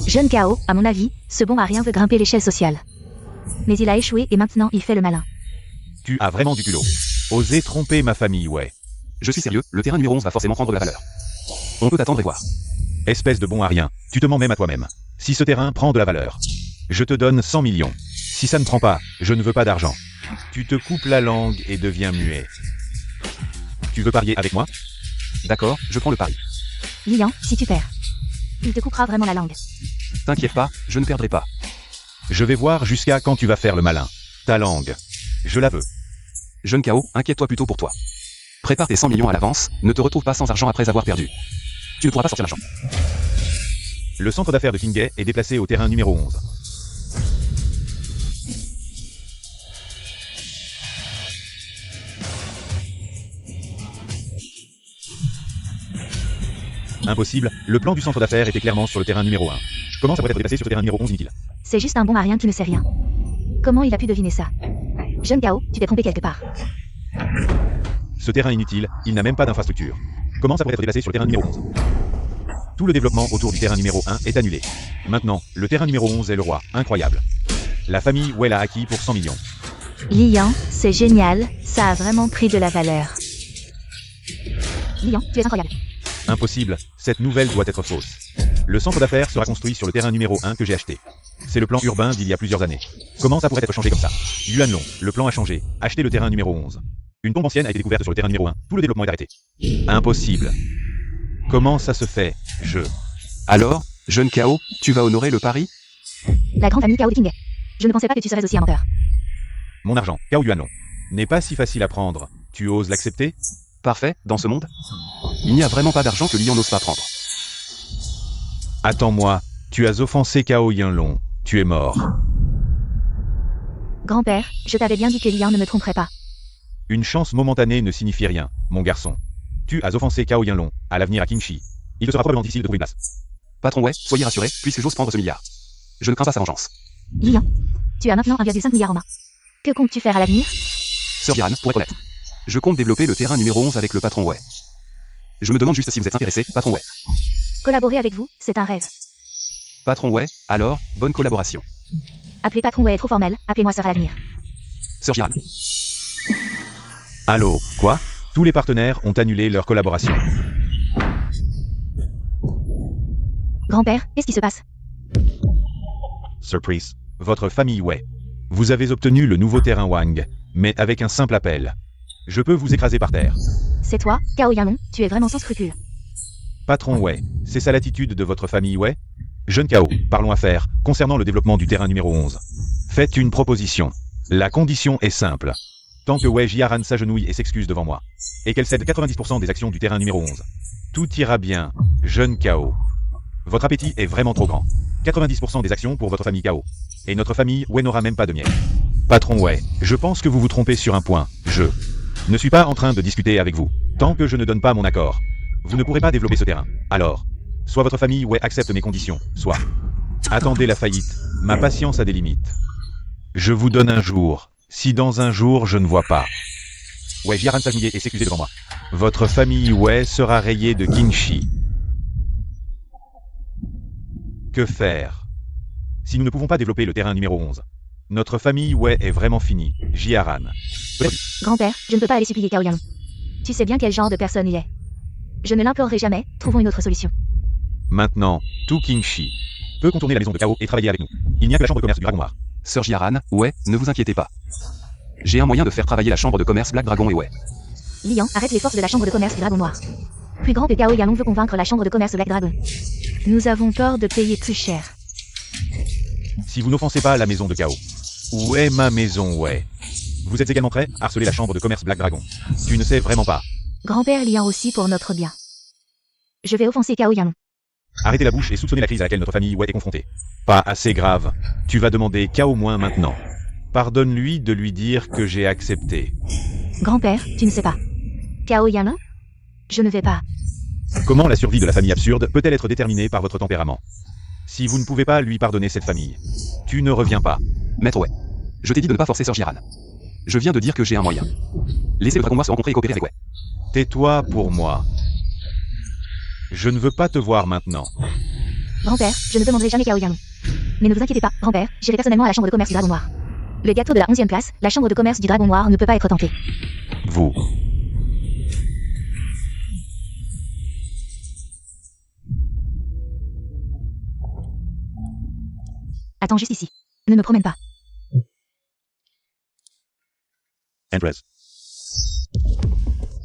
Jeune Kao, à mon avis, ce bon à rien veut grimper l'échelle sociale. Mais il a échoué et maintenant il fait le malin. Tu as vraiment du culot. Oser tromper ma famille, ouais. Je suis sérieux, le terrain numéro 11 va forcément prendre de la valeur. On peut attendre et voir. Espèce de bon à rien, tu te mens même à toi-même. Si ce terrain prend de la valeur, je te donne 100 millions. Si ça ne prend pas, je ne veux pas d'argent. Tu te coupes la langue et deviens muet. Tu veux parier avec moi? D'accord, je prends le pari. Lian, si tu perds, il te coupera vraiment la langue. T'inquiète pas, je ne perdrai pas. Je vais voir jusqu'à quand tu vas faire le malin. Ta langue, je la veux. Jeune Kao, inquiète-toi plutôt pour toi. Prépare tes 100 millions à l'avance, ne te retrouve pas sans argent après avoir perdu. Tu ne pourras pas sortir l'argent. Le centre d'affaires de Kingay est déplacé au terrain numéro 11. Impossible, le plan du centre d'affaires était clairement sur le terrain numéro 1. Comment ça pourrait être déplacé sur le terrain numéro 11 inutile? C'est juste un bon à rien qui ne sait rien. Comment il a pu deviner ça? Jeune Kao, tu t'es trompé quelque part. Ce terrain inutile, il n'a même pas d'infrastructure. Comment ça pourrait être déplacé sur le terrain numéro 11? Tout le développement autour du terrain numéro 1 est annulé. Maintenant, le terrain numéro 11 est le roi. Incroyable. La famille Wei l'a acquis pour 100 millions. Lian, c'est génial, ça a vraiment pris de la valeur. Lian, tu es incroyable. Impossible, cette nouvelle doit être fausse. Le centre d'affaires sera construit sur le terrain numéro 1 que j'ai acheté. C'est le plan urbain d'il y a plusieurs années. Comment ça pourrait être changé comme ça? Yuanlong, le plan a changé. Achetez le terrain numéro 11. Une tombe ancienne a été découverte sur le terrain numéro 1. Tout le développement est arrêté. Impossible. Comment ça se fait? Alors, jeune Kao, tu vas honorer le pari? La grande famille Kao de King. Je ne pensais pas que tu serais aussi un menteur. Mon argent, Kao Yuanlong, n'est pas si facile à prendre. Tu oses l'accepter? Parfait, dans ce monde, il n'y a vraiment pas d'argent que Lian n'ose pas prendre. Attends-moi, tu as offensé Kao Yuanlong. Tu es mort. Grand-père, je t'avais bien dit que Lian ne me tromperait pas. Une chance momentanée ne signifie rien, mon garçon. Tu as offensé Kao Yuanlong. À l'avenir à Qingxi, il te sera probablement difficile de trouver une place. Patron Wei, soyez rassuré, puisque j'ose prendre ce milliard. Je ne crains pas sa vengeance. Lian, tu as maintenant 1,5 milliard en main. Que comptes-tu faire à l'avenir? Sœur Jiran, pour être honnête, je compte développer le terrain numéro 11 avec le patron Wei. Je me demande juste si vous êtes intéressé, patron Wei. Collaborer avec vous, c'est un rêve. Patron Wei, alors, bonne collaboration. Appeler patron Wei est trop formel, appelez-moi sœur à l'avenir. Sœur Jiran, Allô, quoi? Tous les partenaires ont annulé leur collaboration. Grand-père, qu'est-ce qui se passe? Surprise. Votre famille Wei. Vous avez obtenu le nouveau terrain Wang, mais avec un simple appel. Je peux vous écraser par terre. C'est toi, Kao Yanlong, tu es vraiment sans scrupules. Patron Wei, c'est ça l'attitude de votre famille Wei? Jeune Kao, parlons affaires, concernant le développement du terrain numéro 11. Faites une proposition. La condition est simple. Tant que Wei Jiaran s'agenouille et s'excuse devant moi, et qu'elle cède 90% des actions du terrain numéro 11, tout ira bien, jeune Kao. Votre appétit est vraiment trop grand. 90% des actions pour votre famille Kao. Et notre famille Wei n'aura même pas de miel. Patron Wei, je pense que vous vous trompez sur un point. Je ne suis pas en train de discuter avec vous. Tant que je ne donne pas mon accord, vous ne pourrez pas développer ce terrain. Alors, soit votre famille Wei accepte mes conditions, soit attendez la faillite. Ma patience a des limites. Je vous donne un jour. Si dans un jour je ne vois pas Wei Jiaran s'agenouiller et s'excuser devant moi, votre famille Wei sera rayée de Qingxi. Que faire? Si nous ne pouvons pas développer le terrain numéro 11, notre famille Wei est vraiment finie, Jiaran. Grand-père, je ne peux pas aller supplier Kao Yanlong. Tu sais bien quel genre de personne il est. Je ne l'implorerai jamais, trouvons une autre solution. Maintenant, tout Qingxi peut contourner la maison de Kao et travailler avec nous. Il n'y a que la chambre de commerce du Dragon Noir. Sœur Jiaran, ouais, ne vous inquiétez pas. J'ai un moyen de faire travailler la chambre de commerce Black Dragon et ouais. Lian arrête les forces de la chambre de commerce du Dragon Noir. Plus grand que Cao Yanlong veut convaincre la chambre de commerce Black Dragon. Nous avons peur de payer plus cher. Si vous n'offensez pas la maison de Cao. Où est ma maison, ouais? Vous êtes également prêt à harceler la chambre de commerce Black Dragon. Tu ne sais vraiment pas. Grand-père Lian aussi pour notre bien. Je vais offenser Cao Yanlong. Arrêtez la bouche et soupçonnez la crise à laquelle notre famille ouais est confrontée. Pas assez grave. Tu vas demander Cao moins maintenant. Pardonne-lui de lui dire que j'ai accepté. Grand-père, tu ne sais pas. Cao Yanlong? Je ne vais pas. Comment la survie de la famille absurde peut-elle être déterminée par votre tempérament? Si vous ne pouvez pas lui pardonner cette famille, tu ne reviens pas. Maître ouais. Je t'ai dit de ne pas forcer Sir Jiran. Je viens de dire que j'ai un moyen. Laissez le Dragon Noir se rencontrer et coopérer avec ouais. Tais-toi pour moi. Je ne veux pas te voir maintenant. Grand-père, je ne demanderai jamais Cao Yanlong. Mais ne vous inquiétez pas, grand-père, j'irai personnellement à la chambre de commerce du Dragon Noir. Le gâteau de la 11e place, la chambre de commerce du Dragon Noir ne peut pas être tenté. Vous. Attends juste ici. Ne me promène pas. Andres.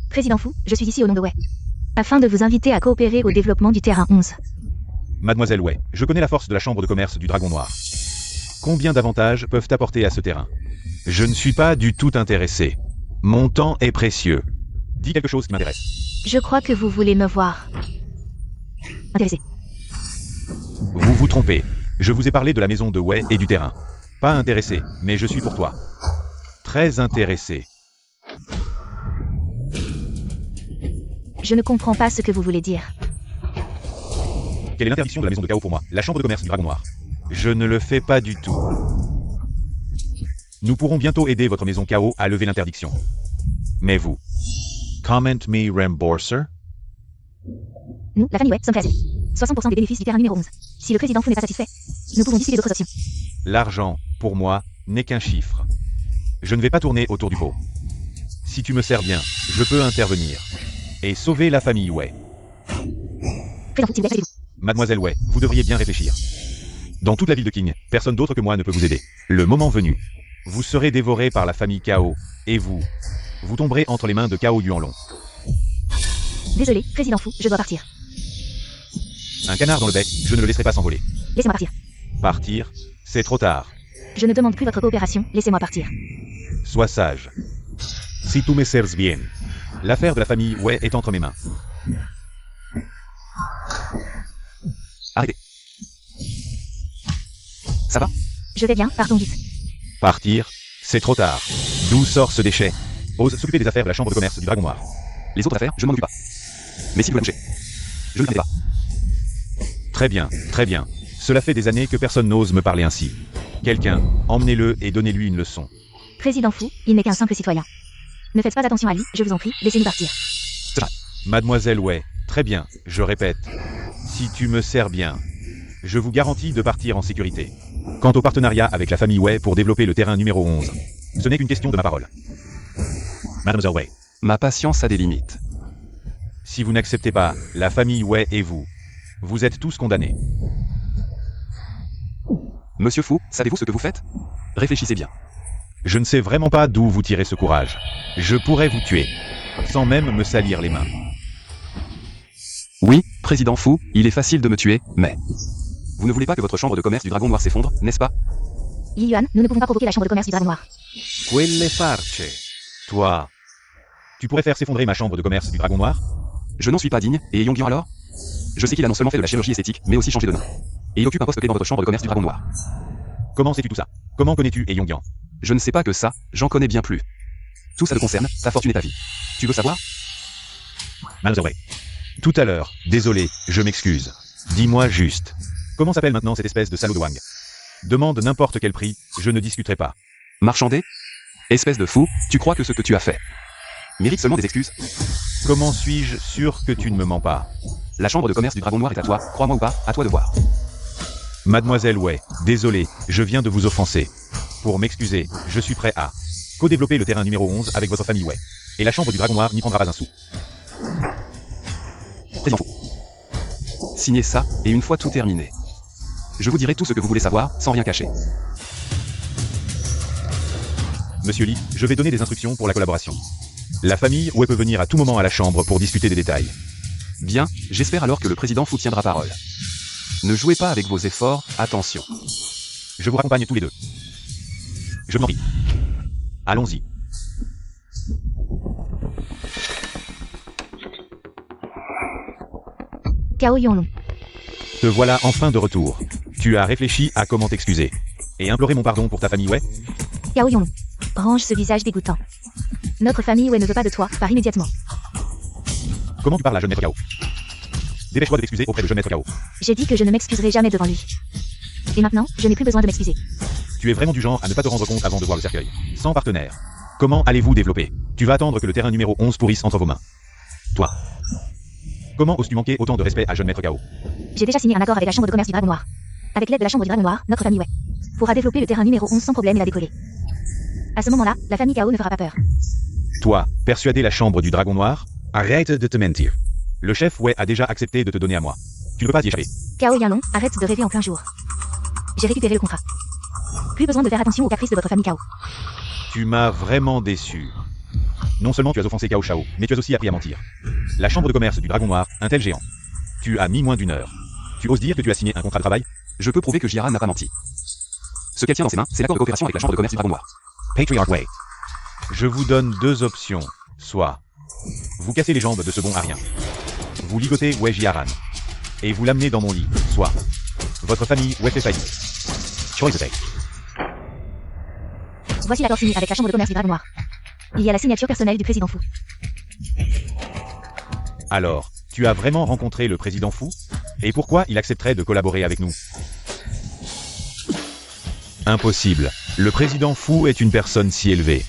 Président Fou, je suis ici au nom de Wei. Afin de vous inviter à coopérer au développement du terrain 11. Mademoiselle Wei, je connais la force de la chambre de commerce du Dragon Noir. Combien d'avantages peuvent apporter à ce terrain? Je ne suis pas du tout intéressé. Mon temps est précieux. Dis quelque chose qui m'intéresse. Je crois que vous voulez me voir. Intéressé. Vous vous trompez. Je vous ai parlé de la maison de Wei et du terrain. Pas intéressé, mais je suis pour toi. Très intéressé. Je ne comprends pas ce que vous voulez dire. Quelle est l'interdiction de la maison de Cao pour moi? La chambre de commerce du Dragon Noir. Je ne le fais pas du tout. Nous pourrons bientôt aider votre maison Cao à lever l'interdiction. Mais vous. Comment me rembourser? Nous, la famille Wei, sommes prêts à céder 60% des bénéfices du terrain numéro 11. Si le président Fou n'est pas satisfait, nous pouvons discuter d'autres options. L'argent, pour moi, n'est qu'un chiffre. Je ne vais pas tourner autour du pot. Si tu me sers bien, je peux intervenir. Et sauver la famille Wei. Président Fou, s'il vous plaît, asseyez-vous. Mademoiselle Wei, vous devriez bien réfléchir. Dans toute la ville de King, personne d'autre que moi ne peut vous aider. Le moment venu, vous serez dévoré par la famille Cao, et vous tomberez entre les mains de Cao Yuanlong. Désolé, président Fou, je dois partir. Un canard dans le bec, je ne le laisserai pas s'envoler. Laissez-moi partir. Partir, c'est trop tard. Je ne demande plus votre coopération, laissez-moi partir. Sois sage. Si tu me sers bien. L'affaire de la famille Wei est entre mes mains. Arrêtez. Ça va? Je vais bien, partons vite. Partir, c'est trop tard. D'où sort ce déchet? Ose s'occuper des affaires de la chambre de commerce du Dragon Noir. Les autres affaires, je ne m'en occupe pas. Mais si vous la couchez, je ne le connais pas. Très bien, très bien. Cela fait des années que personne n'ose me parler ainsi. Quelqu'un, emmenez-le et donnez-lui une leçon. Président Fou, il n'est qu'un simple citoyen. Ne faites pas attention à lui, je vous en prie, laissez-nous partir. Mademoiselle Wei, très bien, je répète. Si tu me sers bien, je vous garantis de partir en sécurité. Quant au partenariat avec la famille Wei pour développer le terrain numéro 11, ce n'est qu'une question de ma parole. Mademoiselle Wei, Ma patience a des limites. si vous n'acceptez pas, la famille Wei et vous êtes tous condamnés. Monsieur Fou, savez-vous ce que vous faites? Réfléchissez bien. Je ne sais vraiment pas d'où vous tirez ce courage. Je pourrais vous tuer, sans même me salir les mains. Oui, président Fou, il est facile de me tuer, mais... Vous ne voulez pas que votre chambre de commerce du Dragon Noir s'effondre, n'est-ce pas? Li Yuan, nous ne pouvons pas provoquer la chambre de commerce du Dragon Noir. Quelle farce. Toi, tu pourrais faire s'effondrer ma chambre de commerce du Dragon Noir? Je n'en suis pas digne, et Yongyan alors? Je sais qu'il a non seulement fait de la chirurgie esthétique, mais aussi changé de nom. Et il occupe un poste clé dans votre chambre de commerce du Dragon Noir. Comment sais-tu tout ça? Comment connais-tu Yongyan? Je ne sais pas que ça, j'en connais bien plus. Tout ça te concerne, ta fortune et ta vie. Tu veux savoir? Mademoiselle Wei. Tout à l'heure, désolé, je m'excuse. Dis-moi juste. Comment s'appelle maintenant cette espèce de salaud de Wang? Demande n'importe quel prix, je ne discuterai pas. Marchander? Espèce de fou, tu crois que ce que tu as fait mérite seulement des excuses? Comment suis-je sûr que tu ne me mens pas? La chambre de commerce du Dragon Noir est à toi, crois-moi ou pas, à toi de voir. Mademoiselle Wei, désolé, je viens de vous offenser. Pour m'excuser, je suis prêt à co-développer le terrain numéro 11 avec votre famille Wei. Et la chambre du Dragon Noir n'y prendra pas un sou. Président Fou. Signez ça, et une fois tout terminé, je vous dirai tout ce que vous voulez savoir, sans rien cacher. Monsieur Lee, je vais donner des instructions pour la collaboration. La famille Wei peut venir à tout moment à la chambre pour discuter des détails. Bien, j'espère alors que le président Fu tiendra parole. Ne jouez pas avec vos efforts, attention. Je vous raccompagne tous les deux. Je m'en prie. Allons-y. Cao Yonglong. Te voilà enfin de retour. Tu as réfléchi à comment t'excuser. Et implorer mon pardon pour ta famille Wei? Cao Yonglong. Range ce visage dégoûtant. Notre famille Wei ne veut pas de toi, pars immédiatement. Comment tu parles à jeune maître Cao? Dépêche-toi de t'excuser auprès de jeune maître Cao. J'ai dit que je ne m'excuserai jamais devant lui. Et maintenant, je n'ai plus besoin de m'excuser. Tu es vraiment du genre à ne pas te rendre compte avant de voir le cercueil. Sans partenaire. Comment allez-vous développer? Tu vas attendre que le terrain numéro 11 pourrisse entre vos mains. Toi. Comment oses-tu manquer autant de respect à jeune maître Cao? J'ai déjà signé un accord avec la chambre de commerce du Dragon Noir. Avec l'aide de la chambre du Dragon Noir, notre famille Wei pourra développer le terrain numéro 11 sans problème et la décoller. À ce moment-là, la famille Cao ne fera pas peur. Toi, persuader la chambre du Dragon Noir? Arrête de te mentir. Le chef Wei a déjà accepté de te donner à moi. Tu ne peux pas y échapper. Cao Yinlong, arrête de rêver en plein jour. J'ai récupéré le contrat. Plus besoin de faire attention aux caprices de votre famille Cao. Tu m'as vraiment déçu. Non seulement tu as offensé Cao Shao, mais tu as aussi appris à mentir. La chambre de commerce du Dragon Noir, un tel géant. Tu as mis moins d'une heure. Tu oses dire que tu as signé un contrat de travail? Je peux prouver que Jiaran n'a pas menti. Ce qu'elle tient dans ses mains, c'est l'accord de coopération avec la chambre de commerce du Dragon Noir. Patriarch Wei. Je vous donne deux options. Soit vous cassez les jambes de ce bon à rien. Vous ligotez Wei Jiaran. Et vous l'amenez dans mon lit. Soit votre famille Wei fait faillite. Choice Wei. Voici l'accord signé avec la chambre de commerce du Dragon Noir. Il y a la signature personnelle du président Fu. Alors, tu as vraiment rencontré le président Fu? Et pourquoi il accepterait de collaborer avec nous? Impossible. Le président Fu est une personne si élevée.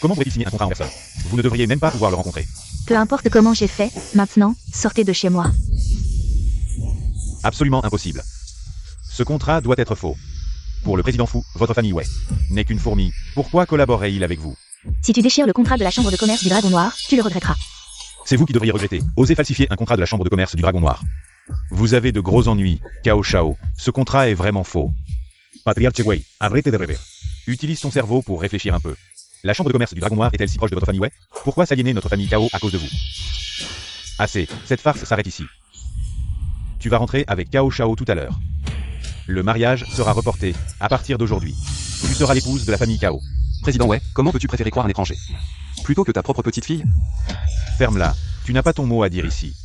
Comment pourrait-il signer un contrat en personne? Vous ne devriez même pas pouvoir le rencontrer. Peu importe comment j'ai fait, maintenant, sortez de chez moi. Absolument impossible. Ce contrat doit être faux. Pour le président Fu, votre famille Wei n'est qu'une fourmi. Pourquoi collaborerait-il avec vous? Si tu déchires le contrat de la chambre de commerce du Dragon Noir, tu le regretteras. C'est vous qui devriez regretter. Osez falsifier un contrat de la chambre de commerce du Dragon Noir. Vous avez de gros ennuis, Cao Shao. Ce contrat est vraiment faux. Patriarche Wei, arrête de rêver. Utilise ton cerveau pour réfléchir un peu. La chambre de commerce du Dragon Noir est-elle si proche de votre famille Wei? Pourquoi s'aliéner notre famille Cao à cause de vous? Assez, cette farce s'arrête ici. Tu vas rentrer avec Cao Shao tout à l'heure. Le mariage sera reporté à partir d'aujourd'hui. Tu seras l'épouse de la famille Cao. Président Wei, comment peux-tu préférer croire un étranger plutôt que ta propre petite fille? Ferme-la, tu n'as pas ton mot à dire ici.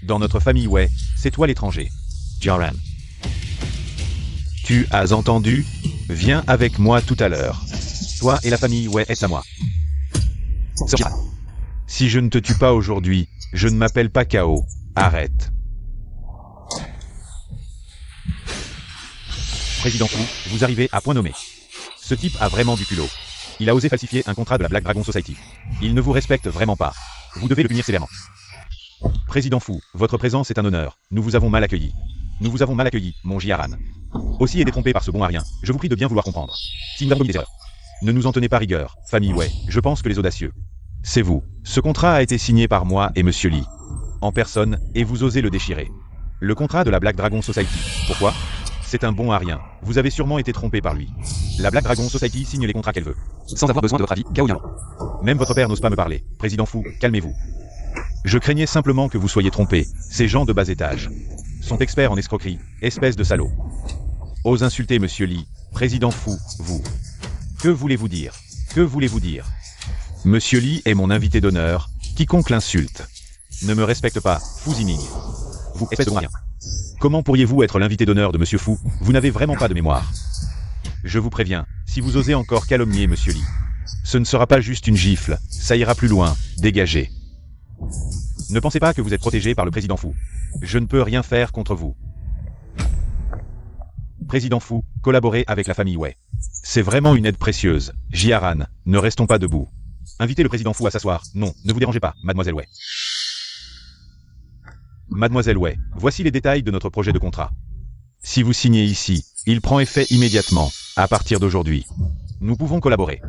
Dans notre famille Wei, c'est toi l'étranger. Jiaran. Tu as entendu? Viens avec moi tout à l'heure. Toi et la famille Wei est à moi. Sir Jiaran. Si je ne te tue pas aujourd'hui, je ne m'appelle pas Cao. Arrête. Président Fu, vous arrivez à point nommé. Ce type a vraiment du culot. Il a osé falsifier un contrat de la Black Dragon Society. Il ne vous respecte vraiment pas. Vous devez le punir sévèrement. Président Fu, votre présence est un honneur. Nous vous avons mal accueilli. Nous vous avons mal accueilli, mon Jiaran. Aussi est détrompé par ce bon à rien. Je vous prie de bien vouloir comprendre. Si nous avons commis des erreurs, ne nous en tenez pas rigueur, famille Wei. Je pense que les audacieux, c'est vous. Ce contrat a été signé par moi et Monsieur Lee. En personne, et vous osez le déchirer. Le contrat de la Black Dragon Society. Pourquoi? C'est un bon à rien. Vous avez sûrement été trompé par lui. La Black Dragon Society signe les contrats qu'elle veut. Sans avoir besoin de votre avis, Cao Yinlong. Même votre père n'ose pas me parler. Président Fu, calmez-vous. Je craignais simplement que vous soyez trompé. Ces gens de bas étage sont experts en escroquerie, espèce de salauds. Ose insulter Monsieur Lee. Président Fu, vous. Que voulez-vous dire? Que voulez-vous dire? Monsieur Lee est mon invité d'honneur. Quiconque l'insulte ne me respecte pas. Fu Zining. Vous, espèce de bon à rien. Comment pourriez-vous être l'invité d'honneur de Monsieur Fu? Vous n'avez vraiment pas de mémoire. Je vous préviens, si vous osez encore calomnier Monsieur Lee, ce ne sera pas juste une gifle, ça ira plus loin, dégagez. Ne pensez pas que vous êtes protégé par le président Fu. Je ne peux rien faire contre vous. Président Fu, collaborez avec la famille Wei. C'est vraiment une aide précieuse. Jiaran, ne restons pas debout. Invitez le président Fu à s'asseoir. Non, ne vous dérangez pas, mademoiselle Wei. Mademoiselle Wei, voici les détails de notre projet de contrat. Si vous signez ici, il prend effet immédiatement, à partir d'aujourd'hui. Nous pouvons collaborer.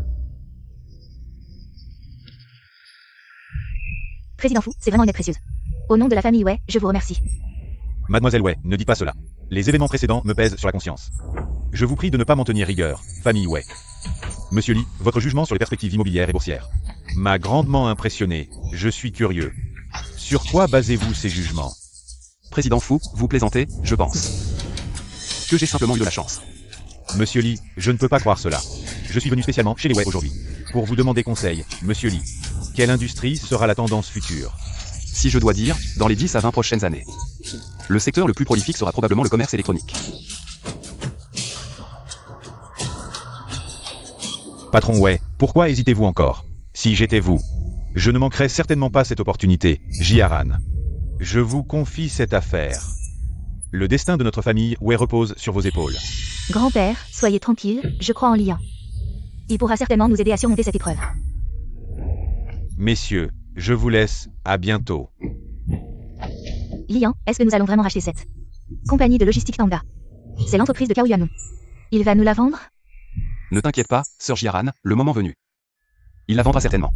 Président Fu, c'est vraiment une aide précieuse. Au nom de la famille Wei, je vous remercie. Mademoiselle Wei, ne dites pas cela. Les événements précédents me pèsent sur la conscience. Je vous prie de ne pas m'en tenir rigueur, famille Wei. Monsieur Lee, votre jugement sur les perspectives immobilières et boursières m'a grandement impressionné. Je suis curieux. Sur quoi basez-vous ces jugements? Président Fu, vous plaisantez, je pense. Que j'ai simplement eu de la chance. Monsieur Lee, je ne peux pas croire cela. Je suis venu spécialement chez les Wei aujourd'hui pour vous demander conseil, Monsieur Lee. Quelle industrie sera la tendance future? Si je dois dire, dans les 10 à 20 prochaines années. Le secteur le plus prolifique sera probablement le commerce électronique. Patron Wei, pourquoi hésitez-vous encore? Si j'étais vous, je ne manquerais certainement pas cette opportunité, Jiaran. Je vous confie cette affaire. Le destin de notre famille Wei repose sur vos épaules. Grand-père, soyez tranquille, je crois en Lian. Il pourra certainement nous aider à surmonter cette épreuve. Messieurs, je vous laisse, à bientôt. Lian, est-ce que nous allons vraiment racheter cette compagnie de logistique Tangda? C'est l'entreprise de Cao Yuanong. Il va nous la vendre? Ne t'inquiète pas, Sir Jiaran, le moment venu. Il la vendra certainement.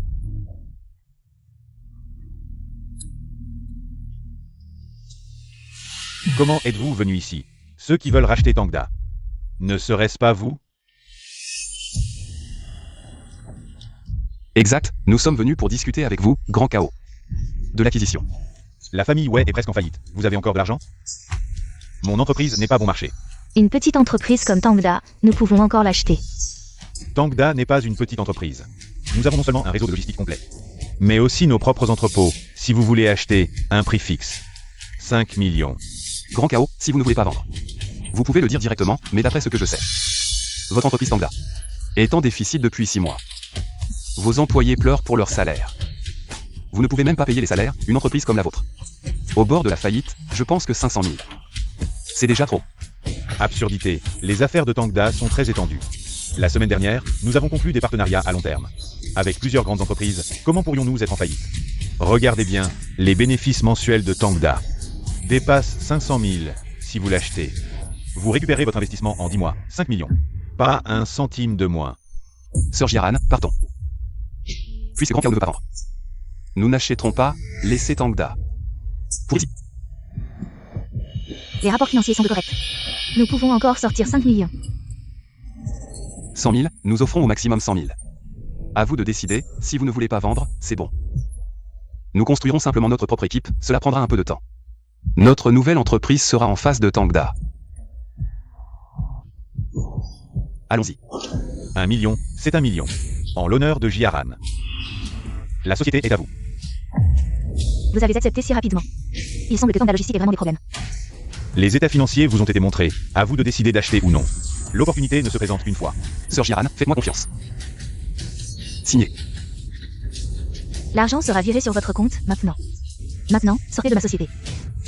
Comment êtes-vous venu ici? Ceux qui veulent racheter Tangda. Ne serait-ce pas vous? Exact, nous sommes venus pour discuter avec vous, Grand Chaos. De l'acquisition. La famille Wei est presque en faillite. Vous avez encore de l'argent? Mon entreprise n'est pas bon marché. Une petite entreprise comme Tangda, nous pouvons encore l'acheter. Tangda n'est pas une petite entreprise. Nous avons non seulement un réseau de logistique complet, mais aussi nos propres entrepôts, si vous voulez acheter, un prix fixe. 5 millions. Grand Chaos, si vous ne voulez pas vendre. Vous pouvez le dire directement, mais d'après ce que je sais. Votre entreprise Tangda est en déficit depuis 6 mois. Vos employés pleurent pour leur salaire. Vous ne pouvez même pas payer les salaires, une entreprise comme la vôtre. Au bord de la faillite, je pense que 500 000. C'est déjà trop. Absurdité. Les affaires de Tangda sont très étendues. La semaine dernière, nous avons conclu des partenariats à long terme. Avec plusieurs grandes entreprises, comment pourrions-nous être en faillite? Regardez bien, les bénéfices mensuels de Tangda dépassent 500 000 si vous l'achetez. Vous récupérez votre investissement en 10 mois, 5 millions. Pas un centime de moins. Sir Jiaran, partons. Puisque Grand Chaos ne veut pas vendre. Nous n'achèterons pas, laissez Tangda. Pour ici. Les rapports financiers semblent corrects. Nous pouvons encore sortir 5 millions. 100 000, nous offrons au maximum 100 000. À vous de décider, si vous ne voulez pas vendre, c'est bon. Nous construirons simplement notre propre équipe, cela prendra un peu de temps. Notre nouvelle entreprise sera en face de Tangda. Allons-y. 1 million, c'est 1 million. En l'honneur de Jiaran. La société est à vous. Vous avez accepté si rapidement. Il semble que Tangda Logistique ait vraiment des problèmes. Les états financiers vous ont été montrés. À vous de décider d'acheter ou non. L'opportunité ne se présente qu'une fois. Sir Jiaran, faites-moi confiance. Signé. L'argent sera viré sur votre compte, maintenant. Maintenant, sortez de ma société.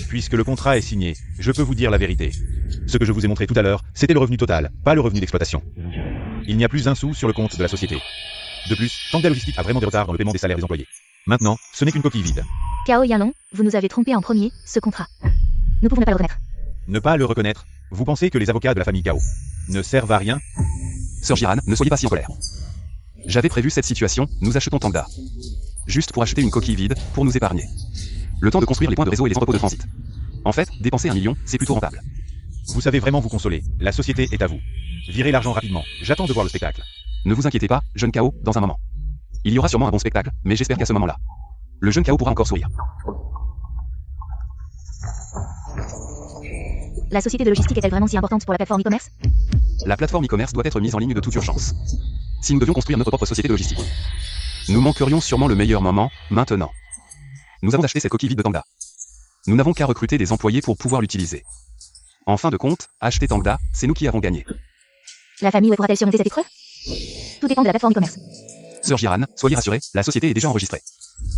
Puisque le contrat est signé, je peux vous dire la vérité. Ce que je vous ai montré tout à l'heure, c'était le revenu total, pas le revenu d'exploitation. Il n'y a plus un sou sur le compte de la société. De plus, Tangda Logistique a vraiment des retards dans le paiement des salaires des employés. Maintenant, ce n'est qu'une coquille vide. Cao Yanlong, vous nous avez trompé en premier, ce contrat. Nous pouvons ne pas le reconnaître. Ne pas le reconnaître? Vous pensez que les avocats de la famille Cao ne servent à rien? Sir Jiaran, ne soyez pas si en colère. J'avais prévu cette situation, nous achetons Tangda. Juste pour acheter une coquille vide, pour nous épargner. Le temps de construire les points de réseau et les entrepôts de transit. En fait, dépenser 1 million, c'est plutôt rentable. Vous savez vraiment vous consoler, la société est à vous. Virez l'argent rapidement, j'attends de voir le spectacle. Ne vous inquiétez pas, jeune Chaos, dans un moment. Il y aura sûrement un bon spectacle, mais j'espère qu'à ce moment-là, le jeune Chaos pourra encore sourire. La société de logistique est-elle vraiment si importante pour la plateforme e-commerce? La plateforme e-commerce doit être mise en ligne de toute urgence. Si nous devions construire notre propre société de logistique, nous manquerions sûrement le meilleur moment, maintenant. Nous avons acheté cette coquille vide de Tangda. Nous n'avons qu'à recruter des employés pour pouvoir l'utiliser. En fin de compte, acheter Tangda, c'est nous qui avons gagné. La famille pourra-t-elle surmonter cette épreuve? Tout dépend de la plateforme e-commerce. Sir Jiaran, soyez rassurés, la société est déjà enregistrée.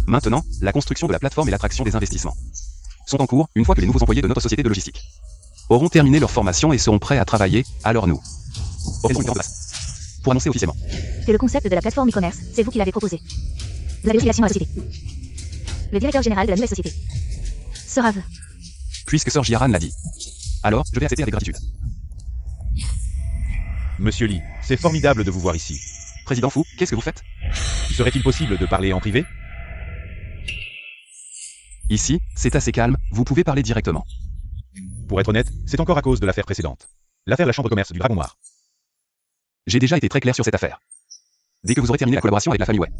Maintenant, la construction de la plateforme et l'attraction des investissements sont en cours une fois que les nouveaux employés de notre société de logistique auront terminé leur formation et seront prêts à travailler, alors nous aurons une en place pour annoncer officiellement. Que le concept de la plateforme e-commerce, c'est vous qui l'avez proposé. Vous avez aussi l'action à la société. Le directeur général de la nouvelle société sera vous. Puisque Sir Jiaran l'a dit. Alors, je vais accepter avec gratitude. Monsieur Lee, c'est formidable de vous voir ici. Président Fu, qu'est-ce que vous faites? Serait-il possible de parler en privé? Ici, c'est assez calme, vous pouvez parler directement. Pour être honnête, c'est encore à cause de l'affaire précédente. L'affaire la chambre de commerce du Dragon Noir. J'ai déjà été très clair sur cette affaire. Dès que vous aurez terminé la collaboration avec la famille Wei.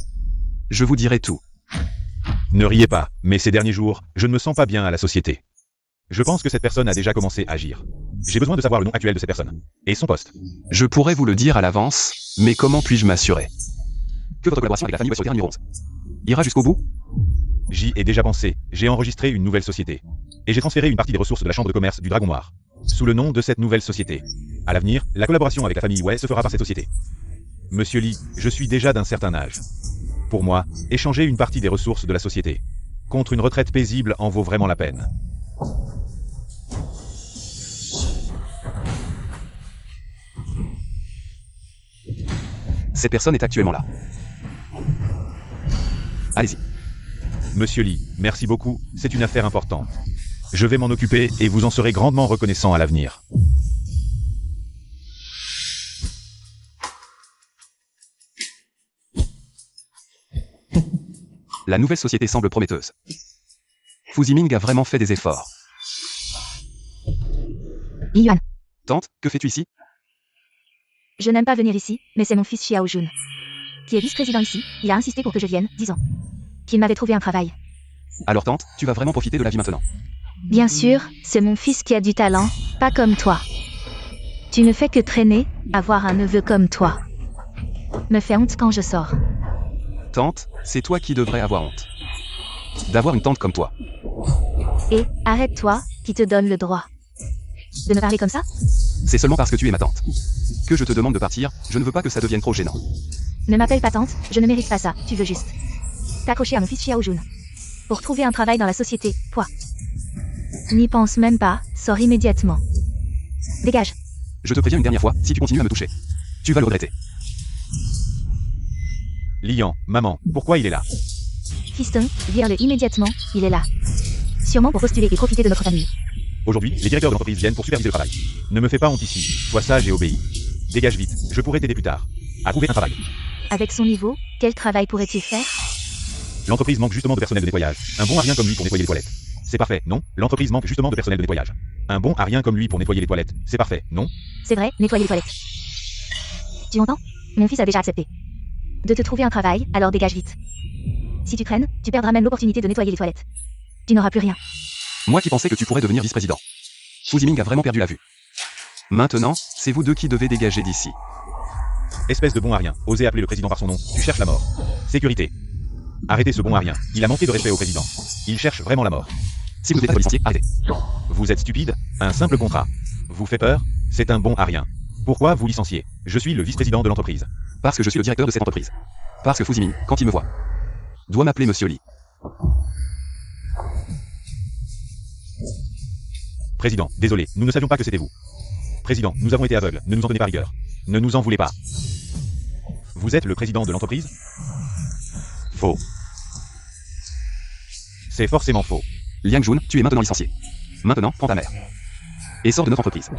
Je vous dirai tout. Ne riez pas, mais ces derniers jours, je ne me sens pas bien à la société. Je pense que cette personne a déjà commencé à agir. J'ai besoin de savoir le nom actuel de cette personne. Et son poste. Je pourrais vous le dire à l'avance, mais comment puis-je m'assurer que votre collaboration avec la famille Wei sur le terrain numéro 11 ira jusqu'au bout? J'y ai déjà pensé, j'ai enregistré une nouvelle société. Et j'ai transféré une partie des ressources de la chambre de commerce du Dragon Noir. Sous le nom de cette nouvelle société. À l'avenir, la collaboration avec la famille Wei se fera par cette société. Monsieur Lee, je suis déjà d'un certain âge. Pour moi, échanger une partie des ressources de la société contre une retraite paisible en vaut vraiment la peine. Cette personne est actuellement là. Allez-y. Monsieur Lee, merci beaucoup, c'est une affaire importante. Je vais m'en occuper et vous en serez grandement reconnaissant à l'avenir. La nouvelle société semble prometteuse. Fu Ziming a vraiment fait des efforts. Li Yuan. Tante, que fais-tu ici? Je n'aime pas venir ici, mais c'est mon fils Xiao Jun, qui est vice-président ici. Il a insisté pour que je vienne, disant qu'il m'avait trouvé un travail. Alors tante, tu vas vraiment profiter de la vie maintenant. Bien sûr, c'est mon fils qui a du talent, pas comme toi. Tu ne fais que traîner, avoir un neveu comme toi. Me fait honte quand je sors. Tante, c'est toi qui devrais avoir honte. D'avoir une tante comme toi. Et, arrête-toi, qui te donne le droit de me parler comme ça? C'est seulement parce que tu es ma tante que je te demande de partir, je ne veux pas que ça devienne trop gênant. Ne m'appelle pas tante, je ne mérite pas ça, tu veux juste t'accrocher à mon fils Xiao Jun. Pour trouver un travail dans la société, quoi. N'y pense même pas, sors immédiatement. Dégage. Je te préviens une dernière fois, si tu continues à me toucher, tu vas le regretter. Lian, maman, pourquoi il est là? Fiston, vire-le immédiatement, il est là. Sûrement pour postuler et profiter de notre famille. Aujourd'hui, les directeurs de l'entreprise viennent pour superviser le travail. Ne me fais pas honte ici, sois sage et obéis. Dégage vite, je pourrai t'aider plus tard. À trouver un travail. Avec son niveau, quel travail pourrait-il faire? L'entreprise manque justement de personnel de nettoyage. Un bon à rien comme lui pour nettoyer les toilettes. C'est parfait, non? L'entreprise manque justement de personnel de nettoyage. Un bon à rien comme lui pour nettoyer les toilettes. C'est parfait, non? C'est vrai, nettoyer les toilettes. Tu entends? Mon fils a déjà accepté de te trouver un travail, alors dégage vite. Si tu traînes, tu perdras même l'opportunité de nettoyer les toilettes. Tu n'auras plus rien. Moi qui pensais que tu pourrais devenir vice-président. Fu Ziming a vraiment perdu la vue. Maintenant, c'est vous deux qui devez dégager d'ici. Espèce de bon à rien, osez appeler le président par son nom, tu cherches la mort. Sécurité. Arrêtez ce bon à rien, il a manqué de respect au président. Il cherche vraiment la mort. Si vous devez être licencié, arrêtez. Vous êtes stupide? Un simple contrat. Vous fait peur? C'est un bon à rien. Pourquoi vous licenciez? Je suis le vice-président de l'entreprise. Parce que je suis le directeur de cette entreprise. Parce que Fu Ziming, quand il me voit, doit m'appeler Monsieur Lee. Président, désolé, nous ne savions pas que c'était vous. Président, nous avons été aveugles, ne nous en tenez pas rigueur. Ne nous en voulez pas. Vous êtes le président de l'entreprise? Faux. C'est forcément faux. Liang Jun, tu es maintenant licencié. Maintenant, prends ta mère. Et sors de notre entreprise.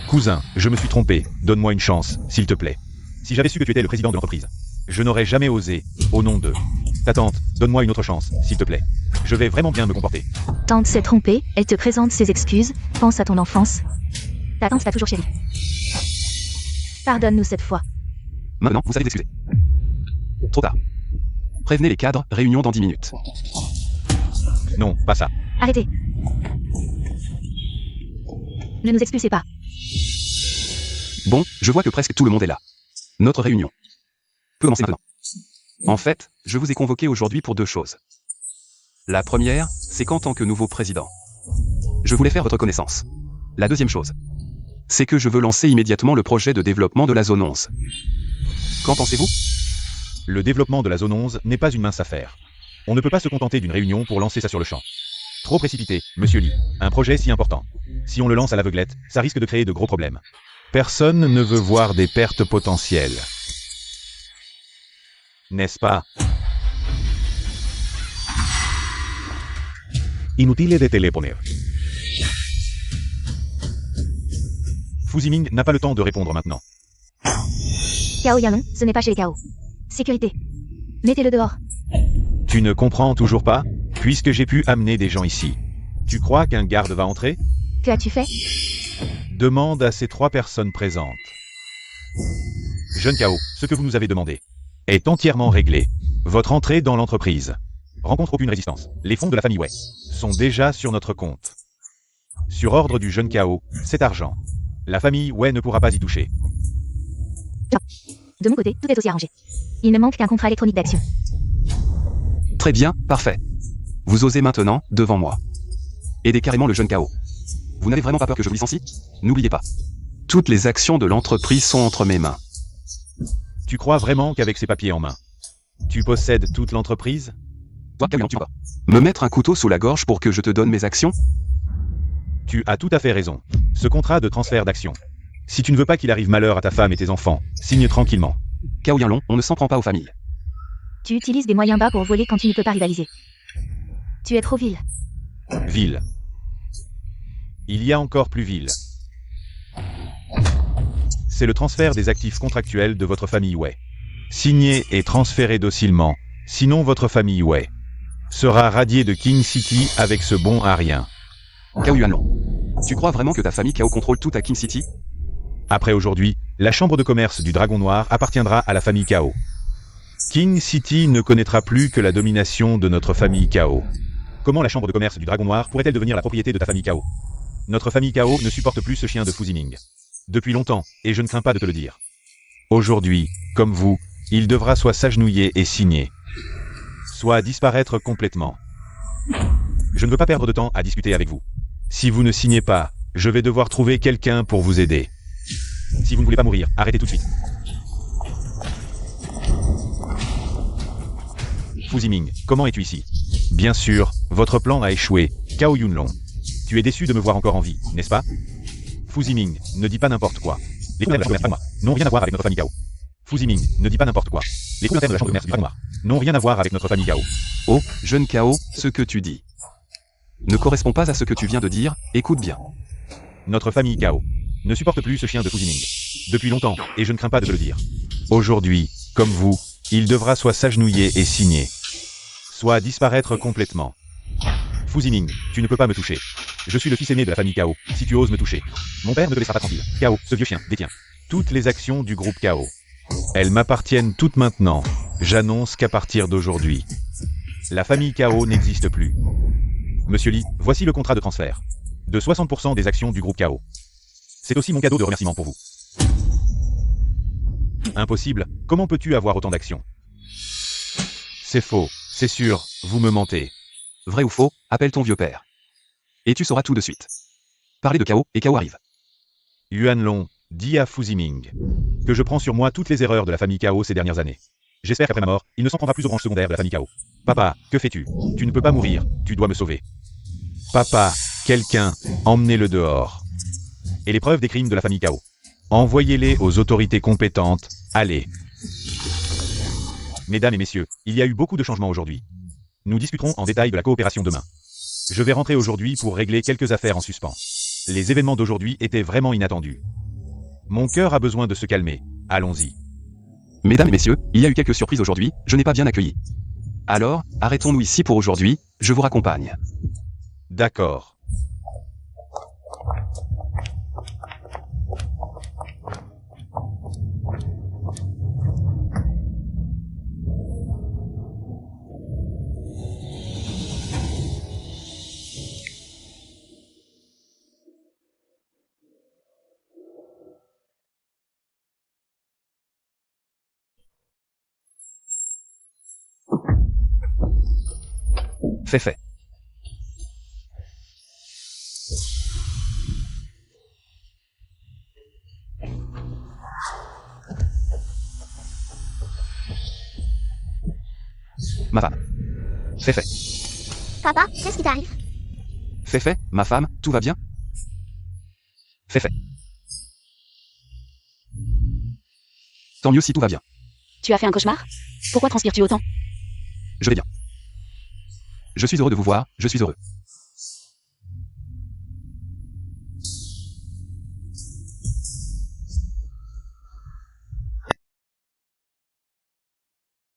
Cousin, je me suis trompé, donne-moi une chance, s'il te plaît. Si j'avais su que tu étais le président de l'entreprise, je n'aurais jamais osé, au nom de ta tante, donne-moi une autre chance, s'il te plaît. Je vais vraiment bien me comporter. Tante s'est trompée, elle te présente ses excuses, pense à ton enfance. Ta tante t'a toujours chérie. Pardonne-nous cette fois. Maintenant, vous savez vous excuser. Trop tard. Prévenez les cadres, réunion dans 10 minutes. Non, pas ça. Arrêtez. Ne nous expulsez pas. Bon, je vois que presque tout le monde est là. Notre réunion peut commencer maintenant. En fait, je vous ai convoqué aujourd'hui pour deux choses. La première, c'est qu'en tant que nouveau président, je voulais faire votre connaissance. La deuxième chose, c'est que je veux lancer immédiatement le projet de développement de la zone 11. Qu'en pensez-vous? Le développement de la zone 11 n'est pas une mince affaire. On ne peut pas se contenter d'une réunion pour lancer ça sur le champ. Trop précipité, monsieur Lee. Un projet si important. Si on le lance à l'aveuglette, ça risque de créer de gros problèmes. Personne ne veut voir des pertes potentielles. N'est-ce pas? Inutile de teleponer. Fu Ziming n'a pas le temps de répondre maintenant. Cao Yalong, ce n'est pas chez les Cao. Sécurité. Mettez-le dehors. Tu ne comprends toujours pas? Puisque j'ai pu amener des gens ici. Tu crois qu'un garde va entrer? Que as-tu fait? Demande à ces 3 personnes présentes. Jeune Cao, ce que vous nous avez demandé. est entièrement réglé. Votre entrée dans l'entreprise rencontre aucune résistance. Les fonds de la famille Wei sont déjà sur notre compte. Sur ordre du jeune Cao, cet argent, la famille Wei ne pourra pas y toucher. De mon côté, tout est aussi arrangé. Il ne manque qu'un contrat électronique d'action. Très bien, parfait. Vous osez maintenant, devant moi, aider carrément le jeune Cao. Vous n'avez vraiment pas peur que je vous licencie? N'oubliez pas. Toutes les actions de l'entreprise sont entre mes mains. Tu crois vraiment qu'avec ces papiers en main, tu possèdes toute l'entreprise? Toi, Cao Yuan, tu vas me mettre un couteau sous la gorge pour que je te donne mes actions? Tu as tout à fait raison. Ce contrat de transfert d'actions. Si tu ne veux pas qu'il arrive malheur à ta femme et tes enfants, signe tranquillement. Cao Yanlong, on ne s'en prend pas aux familles. Tu utilises des moyens bas pour voler quand tu ne peux pas rivaliser. Tu es trop vil. Vil. Il y a encore plus vil. C'est le transfert des actifs contractuels de votre famille Wei. Signez et transférez docilement, sinon votre famille Wei sera radiée de King City avec ce bon à rien. Cao Yuanlong, tu crois vraiment que ta famille Cao contrôle tout à King City? Après aujourd'hui, la chambre de commerce du Dragon Noir appartiendra à la famille Cao. King City ne connaîtra plus que la domination de notre famille Cao. Comment la chambre de commerce du Dragon Noir pourrait-elle devenir la propriété de ta famille Cao? Notre famille Cao ne supporte plus ce chien de Fuziming. Depuis longtemps, et je ne crains pas de te le dire. Aujourd'hui, comme vous, il devra soit s'agenouiller et signer, soit disparaître complètement. Je ne veux pas perdre de temps à discuter avec vous. Si vous ne signez pas, je vais devoir trouver quelqu'un pour vous aider. Si vous ne voulez pas mourir, arrêtez tout de suite. Fuziming, comment es-tu ici? Bien sûr, votre plan a échoué, Cao Yunlong. Tu es déçu de me voir encore en vie, n'est-ce pas? Fuziming, ne dis pas n'importe quoi. Les problèmes de la chambre de commerce du Dragon Noir n'ont rien à voir avec notre famille Cao. Fuziming, ne dis pas n'importe quoi. Les coûts internes de la chambre de commerce du Dragon Noir n'ont rien à voir avec notre famille Cao. Oh, jeune Cao, ce que tu dis ne correspond pas à ce que tu viens de dire, écoute bien. Notre famille Cao ne supporte plus ce chien de Fuziming. Depuis longtemps, et je ne crains pas de te le dire. Aujourd'hui, comme vous, il devra soit s'agenouiller et signer, soit disparaître complètement. Fuziming, tu ne peux pas me toucher. Je suis le fils aîné de la famille Cao, si tu oses me toucher. Mon père ne te laissera pas tranquille. Cao, ce vieux chien, détient toutes les actions du groupe Cao. Elles m'appartiennent toutes maintenant. J'annonce qu'à partir d'aujourd'hui, la famille Cao n'existe plus. Monsieur Li, voici le contrat de transfert. De 60% des actions du groupe Cao. C'est aussi mon cadeau de remerciement pour vous. Impossible, comment peux-tu avoir autant d'actions? C'est faux, c'est sûr, vous me mentez. Vrai ou faux, appelle ton vieux père. Et tu sauras tout de suite. Parlez de Cao, et Cao arrive. Yuanlong, dis à Fuziming que je prends sur moi toutes les erreurs de la famille Cao ces dernières années. J'espère qu'après ma mort, il ne s'en prendra plus aux branches secondaires de la famille Cao. Papa, que fais-tu? Tu ne peux pas mourir, tu dois me sauver. Papa, quelqu'un, emmenez-le dehors. Et les preuves des crimes de la famille Cao. Envoyez-les aux autorités compétentes, allez. Mesdames et messieurs, il y a eu beaucoup de changements aujourd'hui. Nous discuterons en détail de la coopération demain. Je vais rentrer aujourd'hui pour régler quelques affaires en suspens. Les événements d'aujourd'hui étaient vraiment inattendus. Mon cœur a besoin de se calmer, allons-y. Mesdames et messieurs, il y a eu quelques surprises aujourd'hui, je n'ai pas bien accueilli. Alors, arrêtons-nous ici pour aujourd'hui, je vous raccompagne. D'accord. Fait. Ma femme. Fait. Papa, qu'est-ce qui t'arrive? Fait, ma femme, tout va bien? Fait. Tant mieux si tout va bien. Tu as fait un cauchemar? Pourquoi transpires-tu autant? Je vais bien. Je suis heureux de vous voir, je suis heureux.